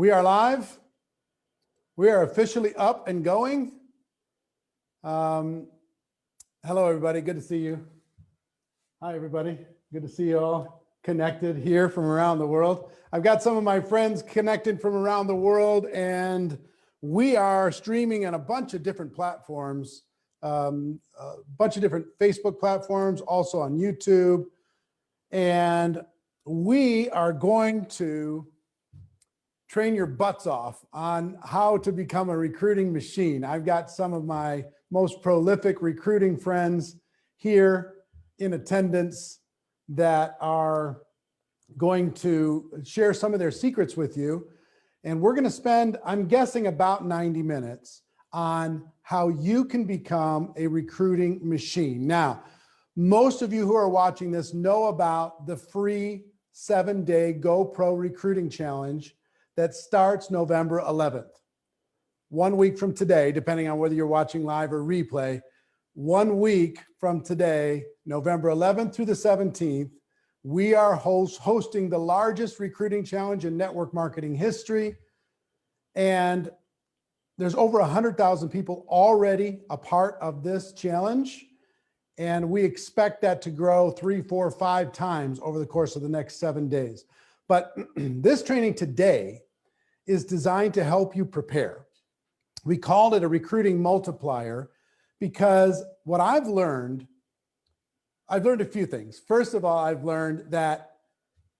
We are live. We are officially up and going. Hello, everybody. Good to see you. Hi, everybody. Good to see you all connected here from around the world. I've got some of my friends connected from around the world, and we are streaming on a bunch of different platforms, a bunch of different Facebook platforms, also on YouTube. And we are going to train your butts off on how to become a recruiting machine. I've got some of my most prolific recruiting friends here in attendance that are going to share some of their secrets with you. And we're going to spend, I'm guessing, about 90 minutes on how you can become a recruiting machine. Now, most of you who are watching this know about the free 7-day Go Pro Recruiting Challenge that starts November 11th. 1 week from today, depending on whether you're watching live or replay, 1 week from today, November 11th through the 17th, we are hosting the largest recruiting challenge in network marketing history. And there's over 100,000 people already a part of this challenge. And we expect that to grow 3, 4, 5 times over the course of the next 7 days. But this training today is designed to help you prepare. We called it a recruiting multiplier because what I've learned a few things. First of all, I've learned that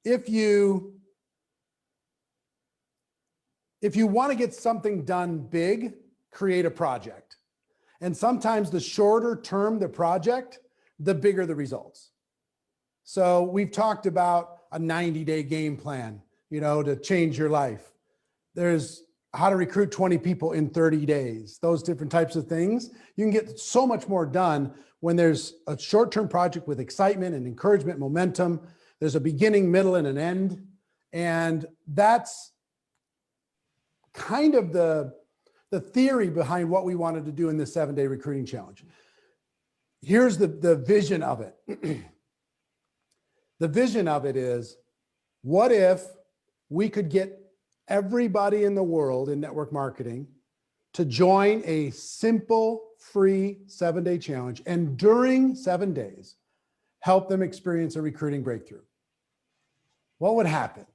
if you want to get something done big, create a project. And sometimes the shorter term the project, the bigger the results. So we've talked about a 90-day game plan, to change your life. There's how to recruit 20 people in 30 days, those different types of things. You can get so much more done when there's a short-term project with excitement and encouragement, momentum. There's a beginning, middle, and an end. And that's kind of the theory behind what we wanted to do in this 7-day recruiting challenge. Here's the vision of it. The vision of it is, what if we could get everybody in the world in network marketing to join a simple, free 7-day challenge, and during 7 days, help them experience a recruiting breakthrough? What would happen?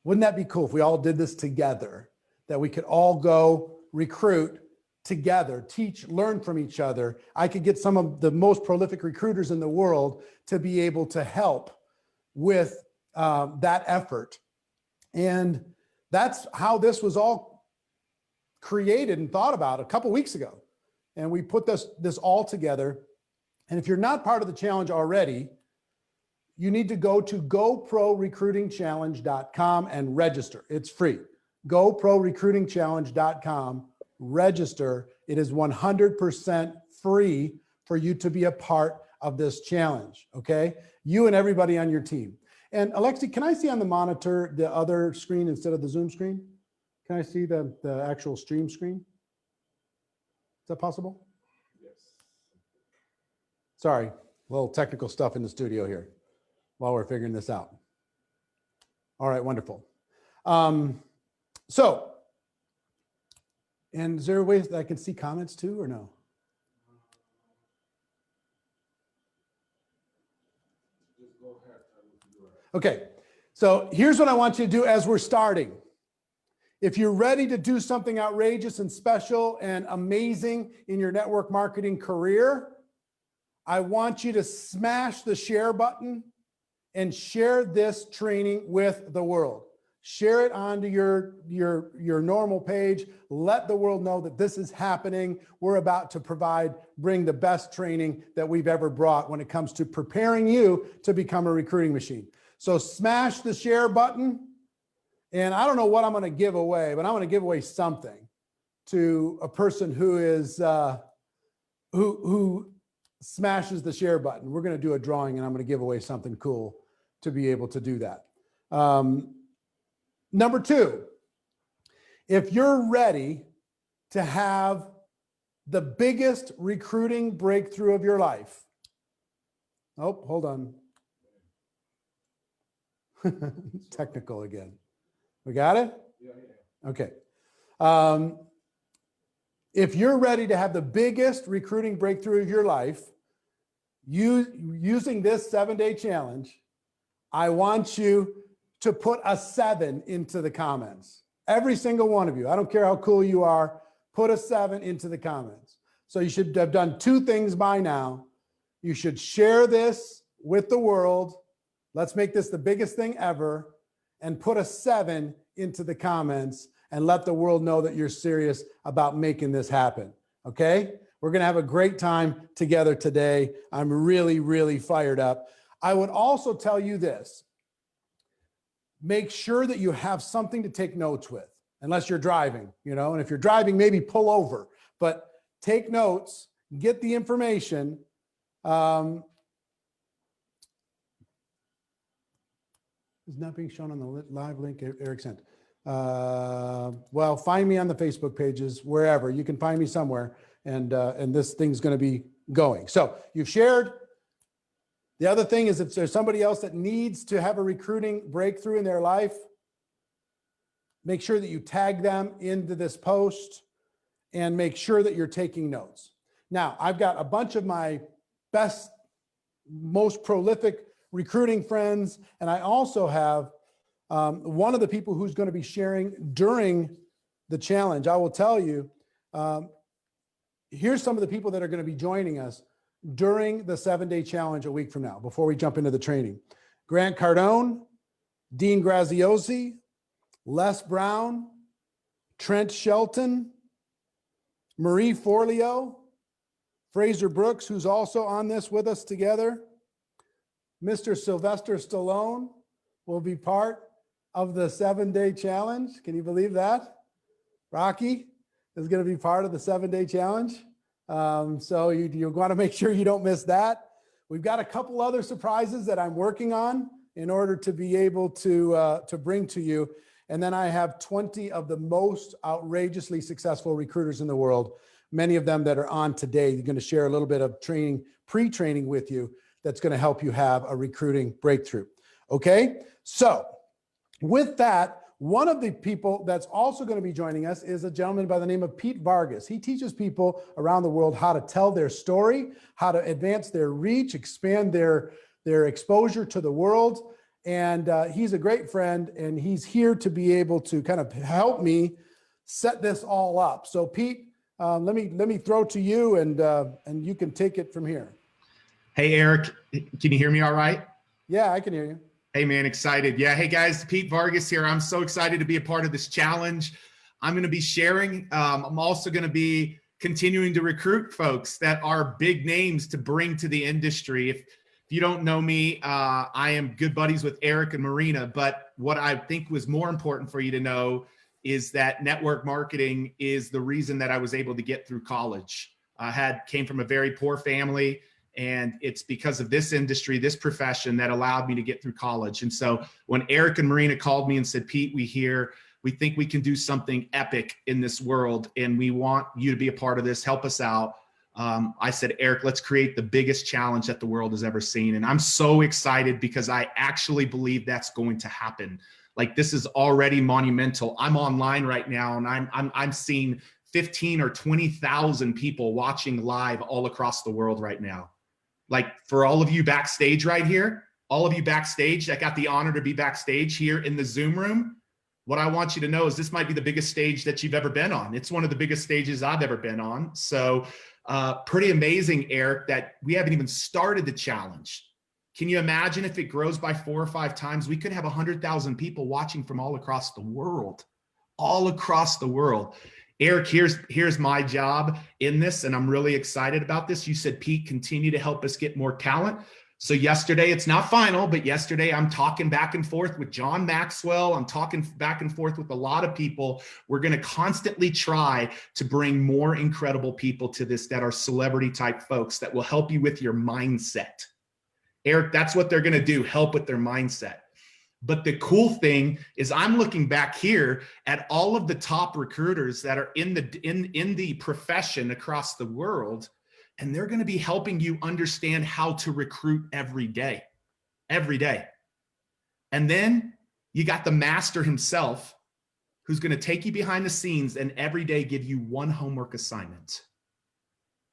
Wouldn't that be cool if we all did this together, that we could all go recruit together, teach, learn from each other? I could get some of the most prolific recruiters in the world to be able to help with that effort. And that's how this was all created and thought about a couple weeks ago. And we put this all together. And if you're not part of the challenge already, you need to go to GoProRecruitingChallenge.com and register. It's free. GoProRecruitingChallenge.com, register. It is 100% free for you to be a part of this challenge, okay? You and everybody on your team. And Alexi, can I see on the monitor the other screen instead of the Zoom screen? Can I see the actual stream screen? Is that possible? Yes. Sorry, a little technical stuff in the studio here while we're figuring this out. All right, wonderful. So, and is there a way that I can see comments too, or no? Just go ahead. Okay, so here's what I want you to do as we're starting. If you're ready to do something outrageous and special and amazing in your network marketing career, I want you to smash the share button and share this training with the world. Share it onto your normal page. Let the world know that this is happening. We're about to bring the best training that we've ever brought when it comes to preparing you to become a recruiting machine. So smash the share button. And I don't know what I'm going to give away, but I'm going to give away something to a person who is who smashes the share button. We're going to do a drawing, and I'm going to give away something cool to be able to do that. Number 2, if you're ready to have the biggest recruiting breakthrough of your life. Oh, hold on. Technical again. We got it? Yeah. Okay. If you're ready to have the biggest recruiting breakthrough of your life, using this 7-day challenge, I want you to put a 7 into the comments. Every single one of you. I don't care how cool you are. Put a 7 into the comments. So you should have done 2 things by now. You should share this with the world. Let's make this the biggest thing ever, and put a 7 into the comments and let the world know that you're serious about making this happen. Okay? We're going to have a great time together today. I'm really, really fired up. I would also tell you this. Make sure that you have something to take notes with, unless you're driving, and if you're driving, maybe pull over, but take notes, get the information. It's not being shown on the live link Eric sent. Well, find me on the Facebook pages, wherever. You can find me somewhere, and this thing's going to be going. So you've shared. The other thing is, if there's somebody else that needs to have a recruiting breakthrough in their life, make sure that you tag them into this post and make sure that you're taking notes. Now, I've got a bunch of my best, most prolific recruiting friends, and I also have one of the people who's going to be sharing during the challenge. I will tell you, here's some of the people that are going to be joining us during the 7-day challenge a week from now, before we jump into the training. Grant Cardone, Dean Graziosi, Les Brown, Trent Shelton, Marie Forleo, Fraser Brooks, who's also on this with us together. Mr. Sylvester Stallone will be part of the 7-day challenge. Can you believe that? Rocky is going to be part of the 7-day challenge. So you want to make sure you don't miss that. We've got a couple other surprises that I'm working on in order to be able to bring to you. And then I have 20 of the most outrageously successful recruiters in the world, many of them that are on today. They're going to share a little bit of training, pre-training with you that's going to help you have a recruiting breakthrough. Okay. So with that, one of the people that's also going to be joining us is a gentleman by the name of Pete Vargas. He teaches people around the world how to tell their story, how to advance their reach, expand their exposure to the world. And he's a great friend, and he's here to be able to kind of help me set this all up. So Pete, let me throw to you, and you can take it from here. Hey, Eric, can you hear me all right? Yeah, I can hear you. Hey, man, excited. Yeah. Hey, guys, Pete Vargas here. I'm so excited to be a part of this challenge. I'm going to be sharing. I'm also going to be continuing to recruit folks that are big names to bring to the industry. If you don't know me, I am good buddies with Eric and Marina. But what I think was more important for you to know is that network marketing is the reason that I was able to get through college. I came from a very poor family. And it's because of this industry, this profession, that allowed me to get through college. And so when Eric and Marina called me and said, Pete, we think we can do something epic in this world, and we want you to be a part of this, help us out. I said, Eric, let's create the biggest challenge that the world has ever seen. And I'm so excited because I actually believe that's going to happen. Like, this is already monumental. I'm online right now, and I'm seeing 15 or 20,000 people watching live all across the world right now. Like, for all of you backstage right here, all of you backstage that got the honor to be backstage here in the Zoom room, what I want you to know is this might be the biggest stage that you've ever been on. It's one of the biggest stages I've ever been on. So pretty amazing, Eric, that we haven't even started the challenge. Can you imagine if it grows by 4 or 5 times? We could have 100,000 people watching from all across the world, all across the world. Eric, here's my job in this, and I'm really excited about this. You said, Pete, continue to help us get more talent. So yesterday, it's not final, but yesterday I'm talking back and forth with John Maxwell. I'm talking back and forth with a lot of people. We're going to constantly try to bring more incredible people to this that are celebrity type folks that will help you with your mindset. Eric, that's what they're going to do, help with their mindset. But the cool thing is I'm looking back here at all of the top recruiters that are in the profession across the world, and they're going to be helping you understand how to recruit every day. And then you got the master himself, who's going to take you behind the scenes and every day give you one homework assignment.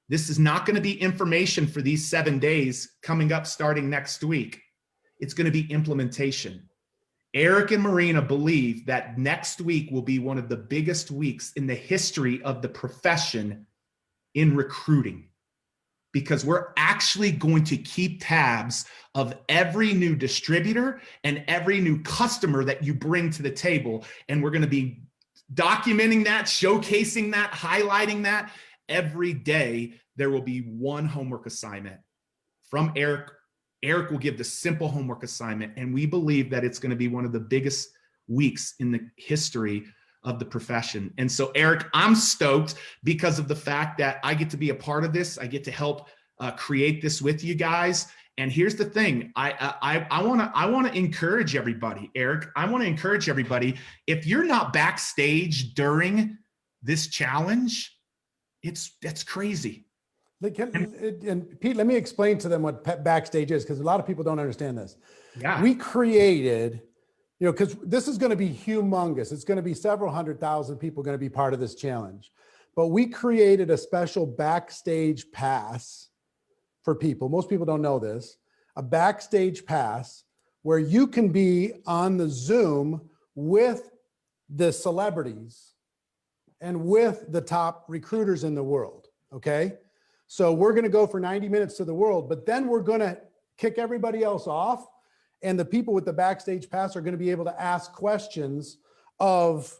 This is not going to be information for these 7 days coming up starting next week. It's going to be implementation. Eric and Marina believe that next week will be one of the biggest weeks in the history of the profession in recruiting, because we're actually going to keep tabs of every new distributor and every new customer that you bring to the table. And we're going to be documenting that, showcasing that, highlighting that. Every day, there will be one homework assignment from Eric. Eric will give the simple homework assignment, and we believe that it's going to be one of the biggest weeks in the history of the profession. And so, Eric, I'm stoked because of the fact that I get to be a part of this. I get to help create this with you guys. And here's the thing: I want to encourage everybody, Eric. I want to encourage everybody. If you're not backstage during this challenge, that's crazy. And Pete, let me explain to them what backstage is, because a lot of people don't understand this. Yeah. We created, because this is going to be humongous. It's going to be several 100,000 people going to be part of this challenge. But we created a special backstage pass for people. Most people don't know this. A backstage pass where you can be on the Zoom with the celebrities and with the top recruiters in the world. Okay. So we're going to go for 90 minutes to the world, but then we're going to kick everybody else off. And the people with the backstage pass are going to be able to ask questions of,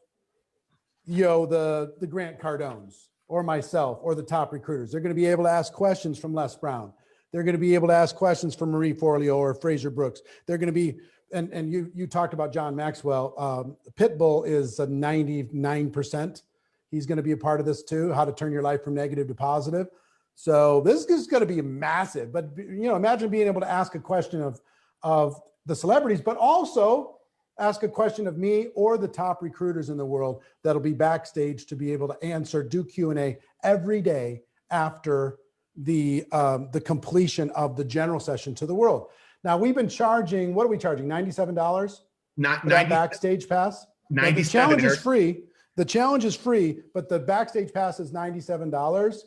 the Grant Cardones or myself or the top recruiters. They're going to be able to ask questions from Les Brown. They're going to be able to ask questions from Marie Forleo or Fraser Brooks. They're going to be, and you talked about John Maxwell. Pitbull is a 99%. He's going to be a part of this too, how to turn your life from negative to positive. So this is going to be massive, but imagine being able to ask a question of the celebrities, but also ask a question of me or the top recruiters in the world that'll be backstage to be able to answer, do Q&A every day after the completion of the general session to the world. Now we've been charging, what are we charging? $97? Not for that backstage pass? Now, the challenge is free. The challenge is free, but the backstage pass is $97.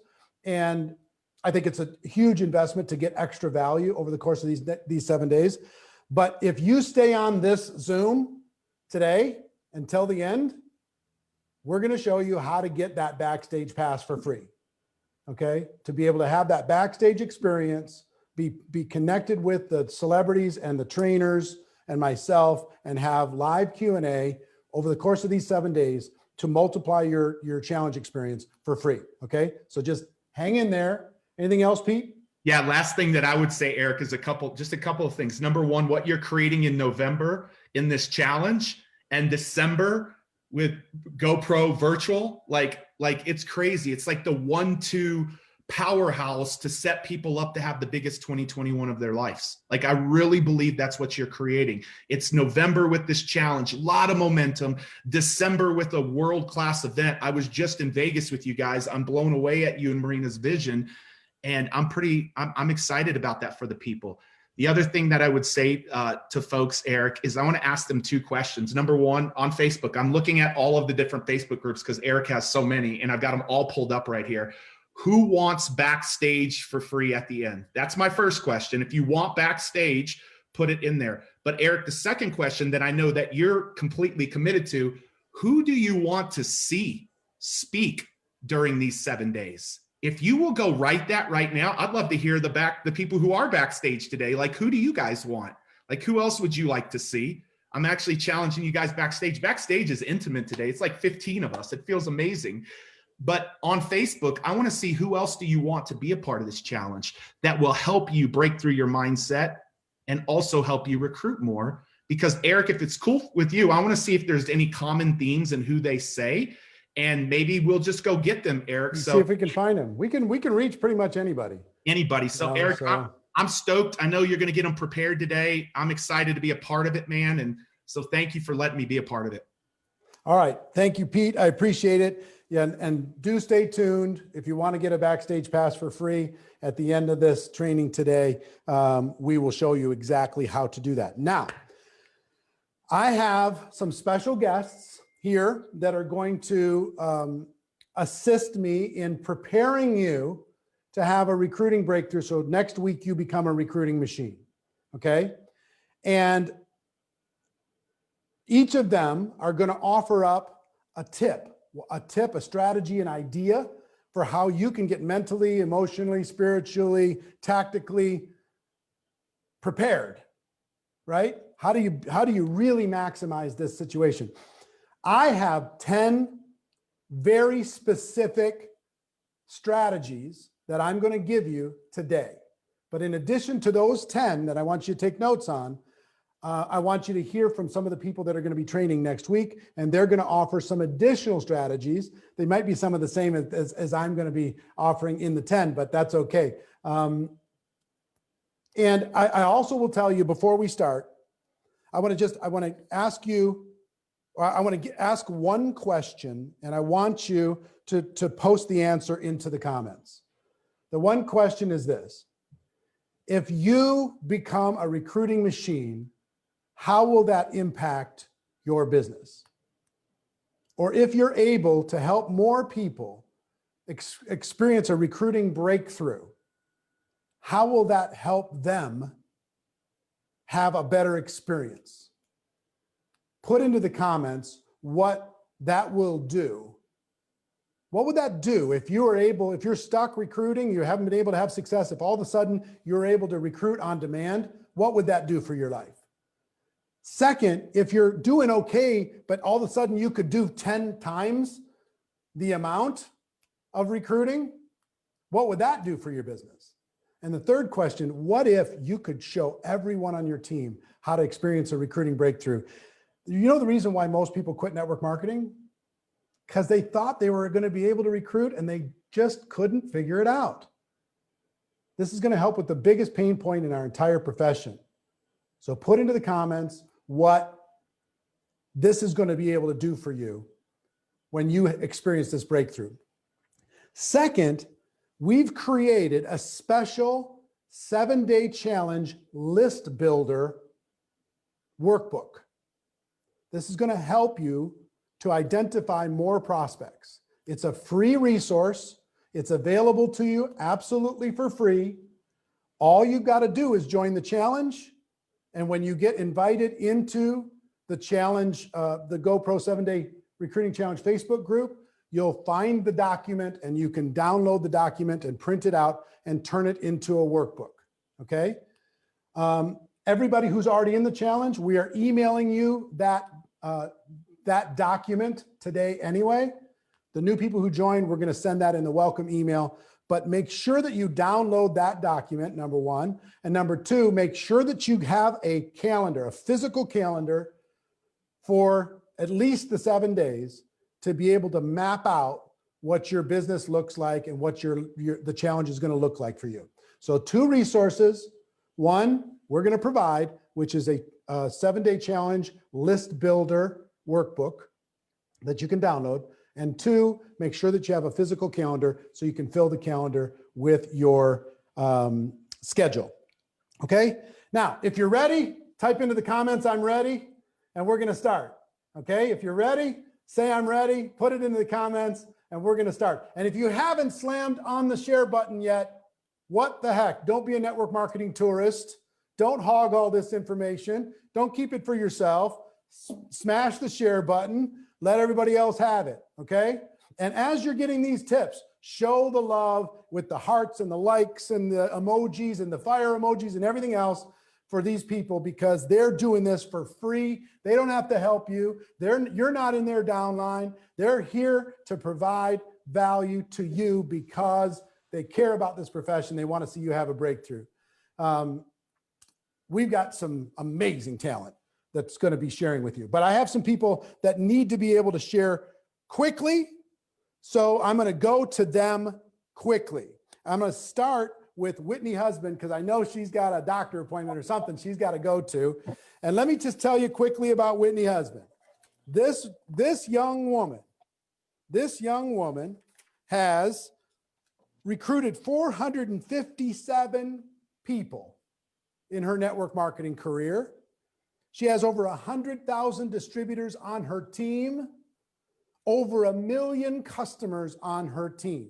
And I think it's a huge investment to get extra value over the course of these 7 days. But if you stay on this Zoom today until the end, we're going to show you how to get that backstage pass for free. Okay. To be able to have that backstage experience, be connected with the celebrities and the trainers and myself, and have live Q&A over the course of these 7 days to multiply your challenge experience for free. Okay. So just hang in there. Anything else, Pete? Yeah. Last thing that I would say, Eric, is a couple of things. Number one, what you're creating in November in this challenge, and December with GoPro virtual, like it's crazy. It's like the 1-2 powerhouse to set people up to have the biggest 2021 of their lives. Like, I really believe that's what you're creating. It's November with this challenge, a lot of momentum. December with a world-class event. I was just in Vegas with you guys. I'm blown away at you and Marina's vision. And I'm excited about that for the people. The other thing that I would say to folks, Eric, is I want to ask them 2 questions. Number one, on Facebook, I'm looking at all of the different Facebook groups because Eric has so many, and I've got them all pulled up right here. Who wants backstage for free at the end? That's my first question. If you want backstage, put it in there. But Eric, the second question that I know that you're completely committed to, who do you want to see speak during these 7 days? If you will go write that right now, I'd love to hear the people who are backstage today. Like, who do you guys want? Like, who else would you like to see? I'm actually challenging you guys backstage. Backstage is intimate today. It's like 15 of us. It feels amazing. But on Facebook, I want to see who else do you want to be a part of this challenge that will help you break through your mindset and also help you recruit more. Because Eric, if it's cool with you, I want to see if there's any common themes in who they say. And maybe we'll just go get them, Eric. So see if we can find them. We can reach pretty much anybody. So Eric, I'm stoked. I know you're going to get them prepared today. I'm excited to be a part of it, man. And so thank you for letting me be a part of it. All right. Thank you, Pete. I appreciate it. Yeah, and do stay tuned. If you want to get a backstage pass for free at the end of this training today, we will show you exactly how to do that. Now, I have some special guests here that are going to assist me in preparing you to have a recruiting breakthrough. So next week you become a recruiting machine. Okay. And each of them are going to offer up a tip, a strategy, an idea for how you can get mentally, emotionally, spiritually, tactically prepared, right? How do you really maximize this situation? I have 10 very specific strategies that I'm going to give you today. But in addition to those 10 that I want you to take notes on, I want you to hear from some of the people that are going to be training next week, and they're going to offer some additional strategies. They might be some of the same as I'm going to be offering in the 10, but that's okay. And I also will tell you before we start, I want to ask you, I want to ask one question, and I want you to post the answer into the comments. The one question is this: if you become a recruiting machine, how will that impact your business? Or if you're able to help more people experience a recruiting breakthrough, how will that help them have a better experience? Put into the comments what that will do. What would that do if you're stuck recruiting, you haven't been able to have success, if all of a sudden you're able to recruit on demand, what would that do for your life? Second, if you're doing okay, but all of a sudden you could do 10 times the amount of recruiting, what would that do for your business? And the third question, what if you could show everyone on your team how to experience a recruiting breakthrough? You know the reason why most people quit network marketing? Because they thought they were going to be able to recruit and they just couldn't figure it out. This is going to help with the biggest pain point in our entire profession. So put into the comments what this is going to be able to do for you when you experience this breakthrough. Second, we've created a special 7-day challenge list builder workbook. This is going to help you to identify more prospects. It's a free resource. It's available to you absolutely for free. All you've got to do is join the challenge. And when you get invited into the challenge, the GoPro 7-Day Recruiting Challenge Facebook group, you'll find the document and you can download the document and print it out and turn it into a workbook. Okay. Everybody who's already in the challenge, we are emailing you that document today anyway. The new people who join, we're going to send that in the welcome email, but make sure that you download that document, number one. And number two, make sure that you have a calendar, a physical calendar for at least the 7 days to be able to map out what your business looks like and what the challenge is going to look like for you. So 2 resources. One, we're going to provide, which is a 7-day challenge list builder workbook that you can download. And 2, make sure that you have a physical calendar so you can fill the calendar with your schedule. Okay. Now, if you're ready, type into the comments, I'm ready, and we're going to start. Okay. If you're ready, say I'm ready, put it into the comments, and we're going to start. And if you haven't slammed on the share button yet, what the heck? Don't be a network marketing tourist. Don't hog all this information. Don't keep it for yourself. Smash the share button. Let everybody else have it. Okay. And as you're getting these tips, show the love with the hearts and the likes and the emojis and the fire emojis and everything else for these people, because they're doing this for free. They don't have to help you. You're not in their downline. They're here to provide value to you because they care about this profession. They want to see you have a breakthrough. We've got some amazing talent that's going to be sharing with you, but I have some people that need to be able to share quickly. So I'm going to go to them quickly. I'm going to start with Whitney Husband because I know she's got a doctor appointment or something she's got to go to. And let me just tell you quickly about Whitney Husband. This young woman has recruited 457 people in her network marketing career. She has over 100,000 distributors on her team. over 1 million customers on her team.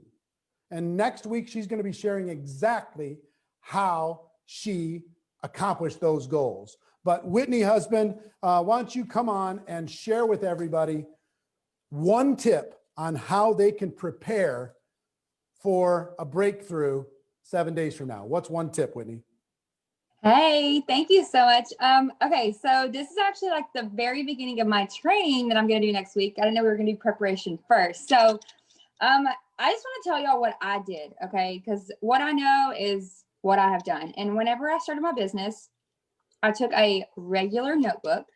And next week, she's going to be sharing exactly how she accomplished those goals. But Whitney, husband, why don't you come on and share with everybody one tip on how they can prepare for a breakthrough 7 days from now. What's one tip, Whitney? Hey, thank you so much. Okay, so this is actually like the very beginning of my training that I'm going to do next week. I didn't know we were going to do preparation first. So I just want to tell y'all what I did, okay? Because what I know is what I have done. And whenever I started my business, I took a regular notebook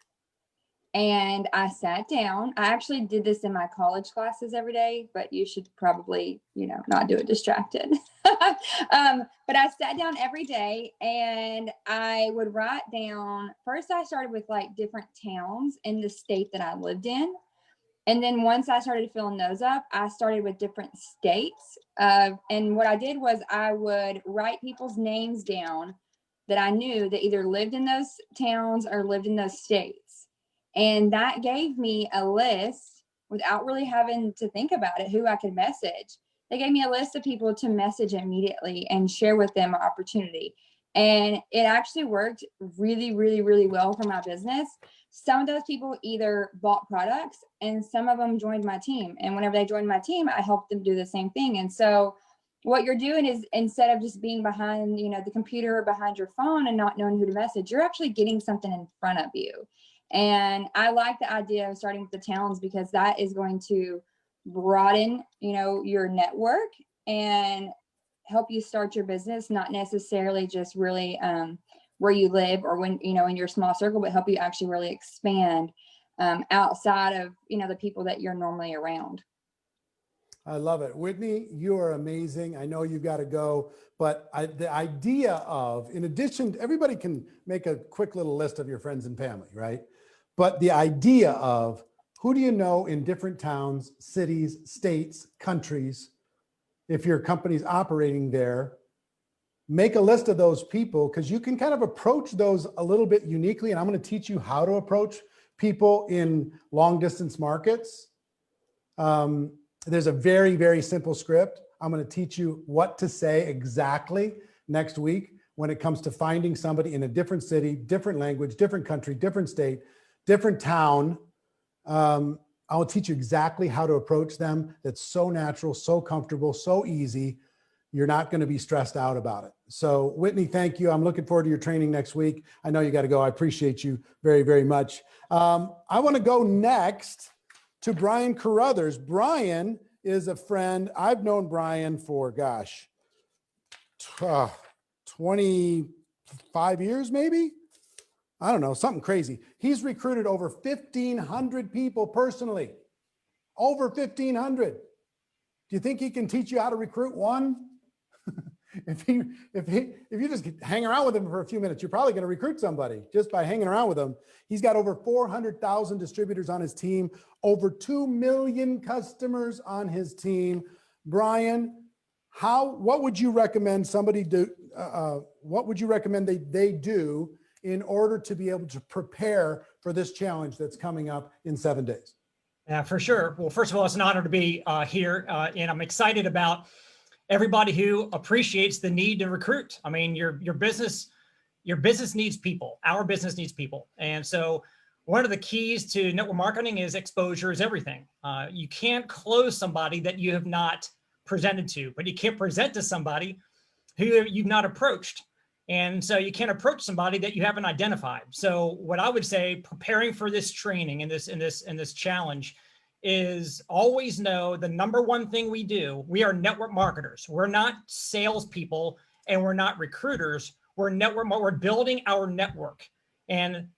and I sat down. I actually did this in my college classes every day, but you should probably, not do it distracted. But I sat down every day and I would write down, first I started with like different towns in the state that I lived in. And then once I started filling those up, I started with different states. And what I did was I would write people's names down that I knew that either lived in those towns or lived in those states. And that gave me a list without really having to think about it, who I could message. They gave me a list of people to message immediately and share with them an opportunity. And it actually worked really, really, really well for my business. Some of those people either bought products and some of them joined my team. And whenever they joined my team, I helped them do the same thing. And so what you're doing is, instead of just being behind, the computer or behind your phone and not knowing who to message, you're actually getting something in front of you. And I like the idea of starting with the towns because that is going to broaden, your network and help you start your business, not necessarily just really where you live or when, in your small circle, but help you actually really expand outside of, the people that you're normally around. I love it. Whitney, you are amazing. I know you've got to go, but the idea of, in addition, everybody can make a quick little list of your friends and family, right? But the idea of who do you know in different towns, cities, states, countries, if your company's operating there, make a list of those people because you can kind of approach those a little bit uniquely. And I'm going to teach you how to approach people in long distance markets. There's a very, very simple script. I'm going to teach you what to say exactly next week when it comes to finding somebody in a different city, different language, different country, different state, different town. I'll teach you exactly how to approach them. That's so natural, so comfortable, so easy. You're not going to be stressed out about it. So Whitney, thank you. I'm looking forward to your training next week. I know you got to go. I appreciate you very, very much. I want to go next to Brian Carruthers. Brian is a friend. I've known Brian for, 25 years, maybe. I don't know, something crazy. He's recruited over 1,500 people personally, over 1,500. Do you think he can teach you how to recruit one? If you just hang around with him for a few minutes, you're probably going to recruit somebody just by hanging around with him. He's got over 400,000 distributors on his team, over 2 million customers on his team. Brian, what would you recommend somebody do? What would you recommend they do in order to be able to prepare for this challenge that's coming up in 7 days? Yeah, for sure. Well, first of all, it's an honor to be here, and I'm excited about everybody who appreciates the need to recruit. I mean, your business needs people. Our business needs people, and so one of the keys to network marketing is exposure is everything. You can't close somebody that you have not presented to, but you can't present to somebody who you've not approached. And so you can't approach somebody that you haven't identified. So what I would say, preparing for this training and this challenge, is always know the number one thing we do. We are network marketers. We're not salespeople and we're not recruiters. We're building our network. And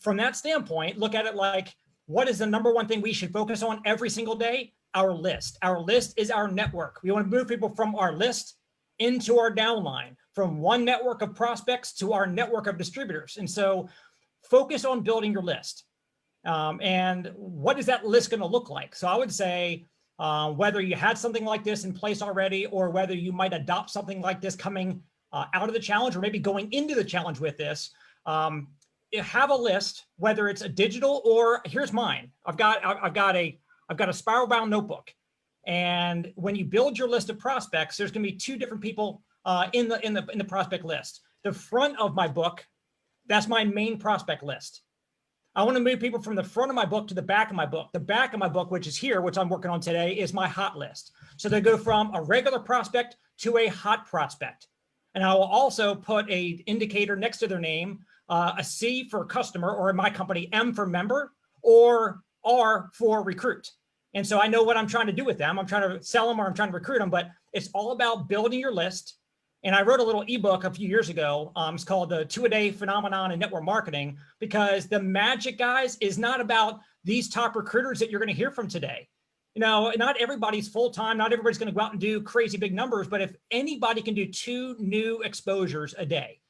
from that standpoint, look at it like, what is the number one thing we should focus on every single day? Our list. Our list is our network. We want to move people from our list into our downline, from one network of prospects to our network of distributors. And so focus on building your list. And what is that list going to look like? So I would say whether you had something like this in place already, or whether you might adopt something like this coming out of the challenge, or maybe going into the challenge with this, have a list, whether it's a digital or, here's mine. I've got a I've got a spiral bound notebook. And when you build your list of prospects, there's going to be two different people in the prospect list. The front of my book, that's my main prospect list. I want to move people from the front of my book to the back of my book. The back of my book, which is here, which I'm working on today, is my hot list. So they go from a regular prospect to a hot prospect. And I will also put a indicator next to their name, a C for customer, or in my company, M for member, or R for recruit. And so I know what I'm trying to do with them. I'm trying to sell them or I'm trying to recruit them, but it's all about building your list. And I wrote a little ebook a few years ago. It's called the 2-a-day phenomenon in network marketing, because the magic, guys, is not about these top recruiters that you're going to hear from today. You know, not everybody's full-time. Not everybody's going to go out and do crazy big numbers. But if anybody can do 2 new exposures a day,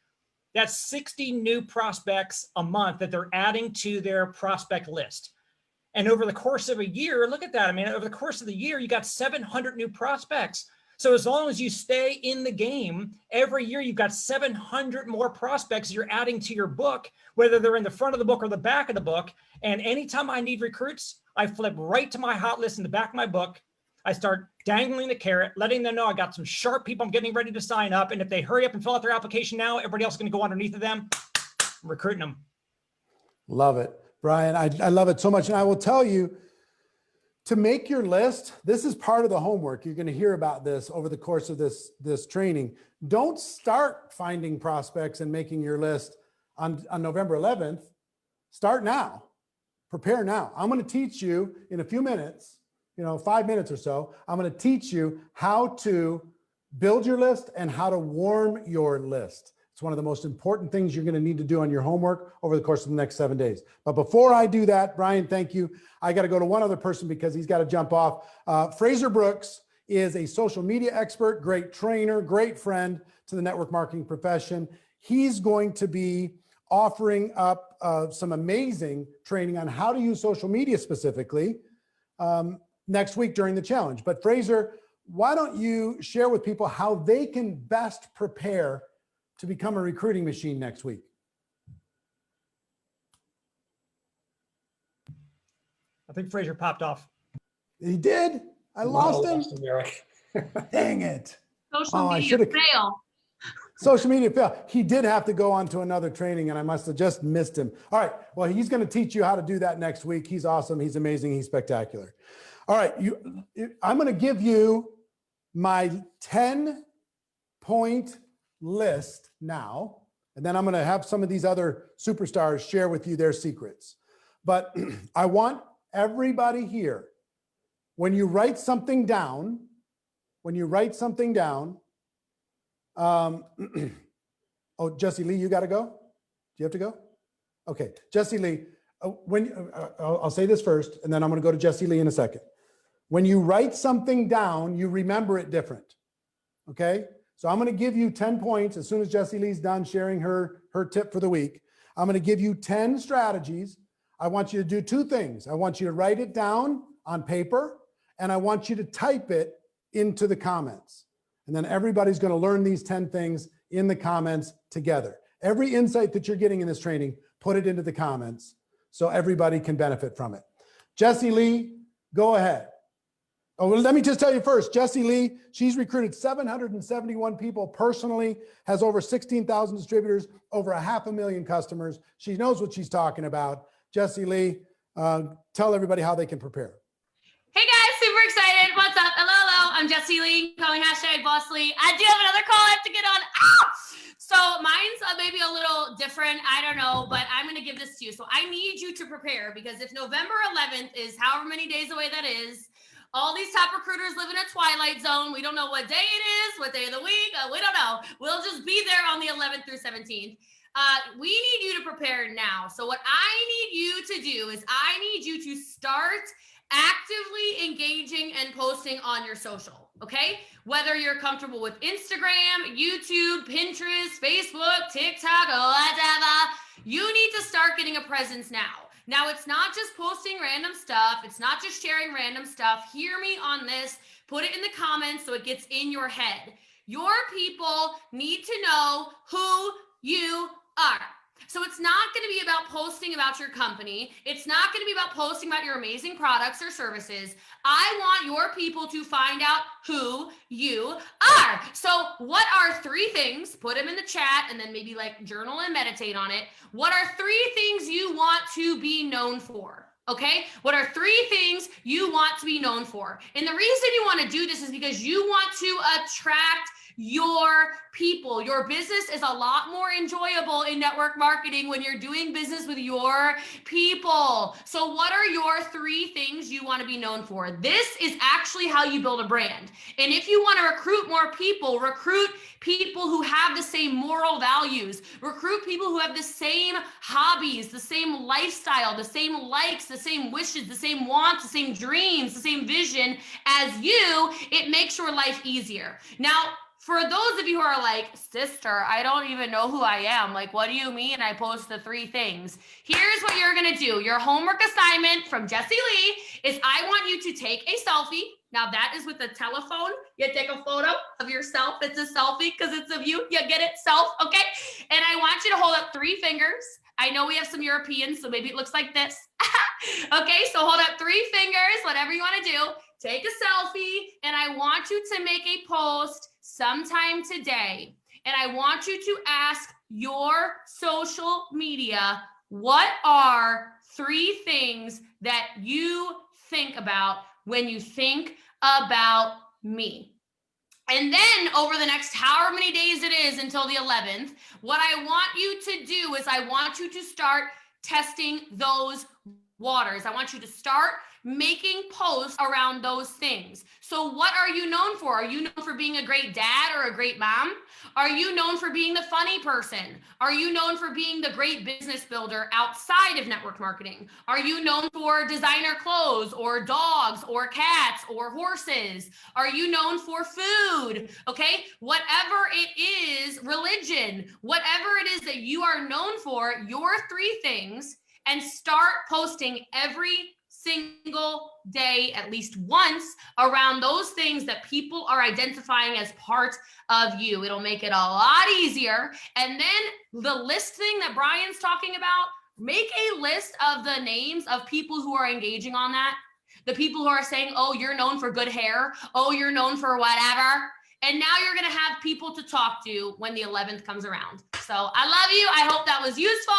that's 60 new prospects a month that they're adding to their prospect list. And over the course of a year, look at that. I mean, over the course of the year, you got 700 new prospects. So as long as you stay in the game, every year you've got 700 more prospects you're adding to your book, whether they're in the front of the book or the back of the book. And anytime I need recruits, I flip right to my hot list in the back of my book. I start dangling the carrot, letting them know I got some sharp people I'm getting ready to sign up. And if they hurry up and fill out their application now, everybody else is going to go underneath of them. I'm recruiting them. Love it, Brian. I love it so much. And I will tell you, to make your list, this is part of the homework. You're going to hear about this over the course of this training. Don't start finding prospects and making your list on November 11th. Start now. Prepare now. I'm going to teach you in a few minutes, 5 minutes or so. I'm going to teach you how to build your list and how to warm your list. It's one of the most important things you're going to need to do on your homework over the course of the next 7 days. But before I do that, Brian, thank you. I got to go to one other person because he's got to jump off. Fraser Brooks is a social media expert, great trainer, great friend to the network marketing profession. He's going to be offering up some amazing training on how to use social media specifically next week during the challenge. But Fraser, why don't you share with people how they can best prepare to become a recruiting machine next week? I think Fraser popped off. He did? I lost him? Eric. Dang it. Social I media should've- fail. Social media fail. He did have to go on to another training and I must have just missed him. All right. Well, he's going to teach you how to do that next week. He's awesome. He's amazing. He's spectacular. All right. I'm going to give you my 10-point list now, and then I'm going to have some of these other superstars share with you their secrets. But I want everybody here, when you write something down, oh, Jesse Lee, you got to go? Do you have to go? Okay, Jesse Lee, I'll say this first, and then I'm going to go to Jesse Lee in a second. When you write something down, you remember it different, okay? So I'm going to give you 10 points as soon as Jesse Lee's done sharing her tip for the week. I'm going to give you 10 strategies. I want you to do 2 things. I want you to write it down on paper, and I want you to type it into the comments. And then everybody's going to learn these 10 things in the comments together. Every insight that you're getting in this training, put it into the comments so everybody can benefit from it. Jesse Lee, go ahead. Oh, well, let me just tell you first, Jesse Lee, she's recruited 771 people personally, has over 16,000 distributors, over 500,000 customers. She knows what she's talking about. Jesse Lee, tell everybody how they can prepare. Hey guys, super excited. What's up? Hello. I'm Jesse Lee, calling #BossLee. I do have another call I have to get on. So mine's maybe a little different. I don't know, but I'm going to give this to you. So I need you to prepare, because if November 11th is however many days away that is, all these top recruiters live in a twilight zone. We don't know what day it is, what day of the week. We don't know. We'll just be there on the 11th through 17th. We need you to prepare now. So what I need you to do is I need you to start actively engaging and posting on your social, okay? Whether you're comfortable with Instagram, YouTube, Pinterest, Facebook, TikTok, whatever, you need to start getting a presence now. Now, it's not just posting random stuff. It's not just sharing random stuff. Hear me on this. Put it in the comments so it gets in your head. Your people need to know who you are. So it's not going to be about posting about your company. It's not going to be about posting about your amazing products or services. I want your people to find out who you are. So what are 3 things? Put them in the chat and then maybe like journal and meditate on it. What are 3 things you want to be known for? Okay, what are 3 things you want to be known for? And the reason you want to do this is because you want to attract your people. Your business is a lot more enjoyable in network marketing when you're doing business with your people. So what are your 3 things you want to be known for? This is actually how you build a brand. And if you want to recruit more people, recruit people who have the same moral values, recruit people who have the same hobbies, the same lifestyle, the same likes, the same wishes, the same wants, the same dreams, the same vision as you. It makes your life easier. Now, for those of you who are like, sister, I don't even know who I am. Like, what do you mean I post the 3 things? Here's what you're going to do. Your homework assignment from Jessie Lee is I want you to take a selfie. Now that is with a telephone. You take a photo of yourself. It's a selfie because it's of you. You get it? Self. Okay. And I want you to hold up 3 fingers. I know we have some Europeans, so maybe it looks like this. Okay. So hold up 3 fingers, whatever you want to do. Take a selfie. And I want you to make a post sometime today. And I want you to ask your social media, what are 3 things that you think about when you think about me? And then over the next however many days it is until the 11th, what I want you to do is I want you to start testing those waters. I want you to start making posts around those things. So what are you known for? Are you known for being a great dad or a great mom? Are you known for being the funny person? Are you known for being the great business builder outside of network marketing? Are you known for designer clothes or dogs or cats or horses? Are you known for food? Okay, whatever it is, religion, whatever it is that you are known for, your 3 things, and start posting every single day, at least once, around those things that people are identifying as part of you. It'll make it a lot easier. And then the list thing that Brian's talking about, make a list of the names of people who are engaging on that. The people who are saying, oh, you're known for good hair. Oh, you're known for whatever. And now you're going to have people to talk to when the 11th comes around. So I love you. I hope that was useful.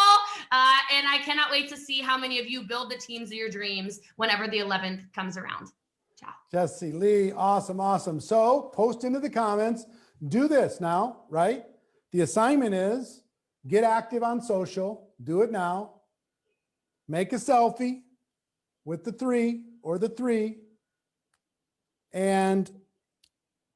And I cannot wait to see how many of you build the teams of your dreams whenever the 11th comes around. Ciao. Jessie Lee, awesome, awesome. So post into the comments, do this now, right? The assignment is get active on social, do it now. Make a selfie with the 3 or the 3 and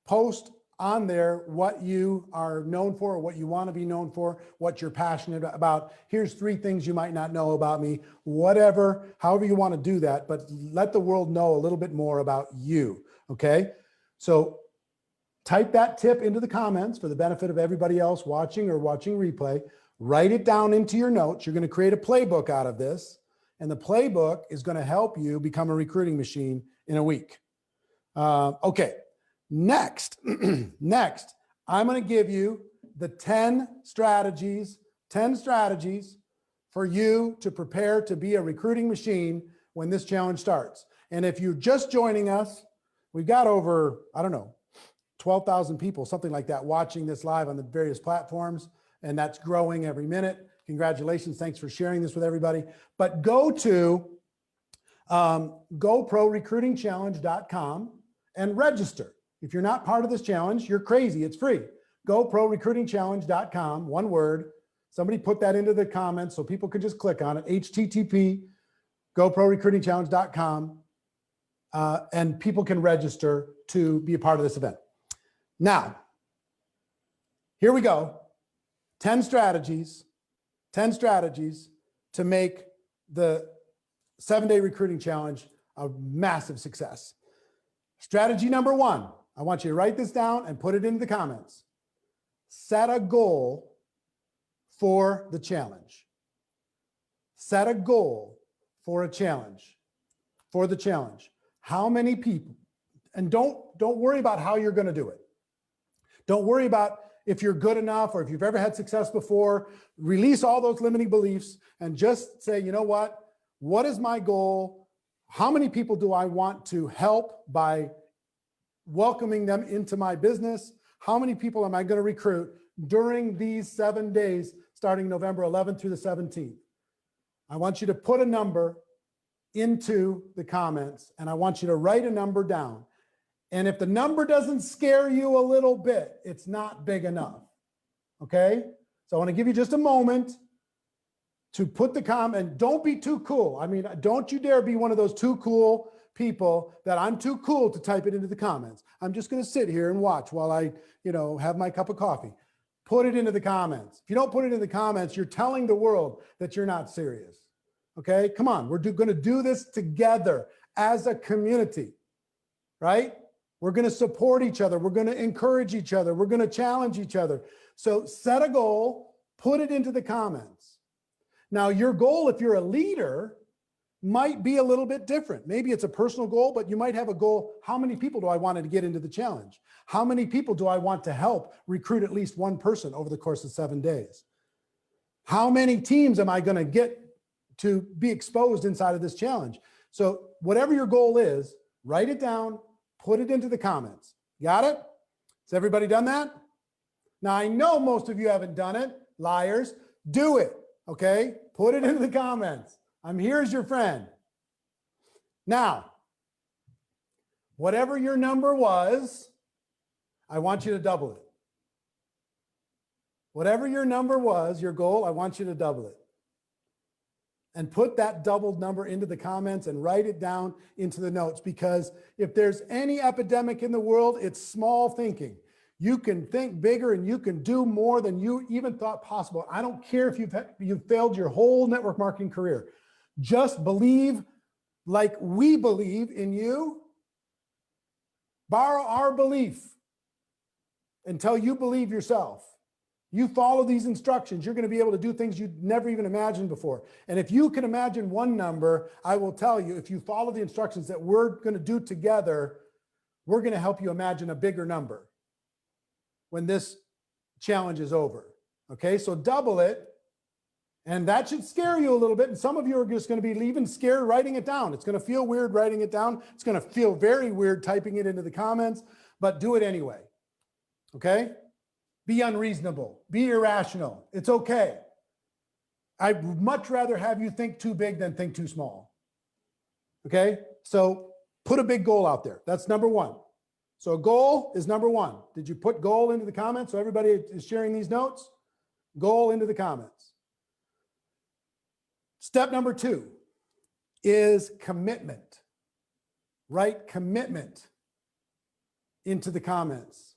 post on there what you are known for, what you want to be known for, what you're passionate about. Here's 3 things you might not know about me, whatever, however you want to do that, but let the world know a little bit more about you. Okay. So type that tip into the comments for the benefit of everybody else watching or watching replay. Write it down into your notes. You're going to create a playbook out of this. And the playbook is going to help you become a recruiting machine in a week. Okay. Next, I'm going to give you the 10 strategies for you to prepare to be a recruiting machine when this challenge starts. And if you're just joining us, we've got over, I don't know, 12,000 people, something like that, watching this live on the various platforms. And that's growing every minute. Congratulations. Thanks for sharing this with everybody. But go to GoProRecruitingChallenge.com and register. If you're not part of this challenge, you're crazy. It's free. GoProRecruitingChallenge.com, one word. Somebody put that into the comments so people can just click on it. HTTP, GoProRecruitingChallenge.com, and people can register to be a part of this event. Now, here we go. 10 strategies to make the 7-day recruiting challenge a massive success. Strategy number 1. I want you to write this down and put it into the comments. Set a goal for the challenge. Set a goal for a challenge, for the challenge. How many people, and don't worry about how you're going to do it. Don't worry about if you're good enough or if you've ever had success before. Release all those limiting beliefs and just say, you know what? What is my goal? How many people do I want to help by welcoming them into my business? How many people am I going to recruit during these 7 days, starting November 11th through the 17th? I want you to put a number into the comments and I want you to write a number down. And if the number doesn't scare you a little bit, it's not big enough. Okay? So I want to give you just a moment to put the comment. Don't be too cool. I mean, don't you dare be one of those too cool people that I'm too cool to type it into the comments. I'm just going to sit here and watch while I, have my cup of coffee. Put it into the comments. If you don't put it in the comments, you're telling the world that you're not serious. Okay? Come on. We're going to do this together as a community, right? We're going to support each other. We're going to encourage each other. We're going to challenge each other. So set a goal, put it into the comments. Now, your goal, if you're a leader, might be a little bit different. Maybe it's a personal goal, but you might have a goal. How many people do I want to get into the challenge? How many people do I want to help recruit at least one person over the course of 7 days? How many teams am I going to get to be exposed inside of this challenge? So whatever your goal is, write it down, put it into the comments. Got it? Has everybody done that? Now, I know most of you haven't done it. Liars. Do it. Okay? Put it into the comments. I'm here as your friend. Now, whatever your number was, I want you to double it. Whatever your number was, your goal, I want you to double it. And put that doubled number into the comments and write it down into the notes, because if there's any epidemic in the world, it's small thinking. You can think bigger and you can do more than you even thought possible. I don't care if you've failed your whole network marketing career. Just believe like we believe in you. Borrow our belief until you believe yourself. You follow these instructions, you're going to be able to do things you'd never even imagined before. And if you can imagine one number, I will tell you, if you follow the instructions that we're going to do together, we're going to help you imagine a bigger number when this challenge is over. Okay, so double it. And that should scare you a little bit. And some of you are just going to be even scared writing it down. It's going to feel weird writing it down. It's going to feel very weird typing it into the comments, but do it anyway. Okay? Be unreasonable. Be irrational. It's okay. I'd much rather have you think too big than think too small. Okay? So put a big goal out there. That's number one. So goal is number one. Did you put goal into the comments so everybody is sharing these notes? Goal into the comments. Step number two is commitment. Write commitment into the comments.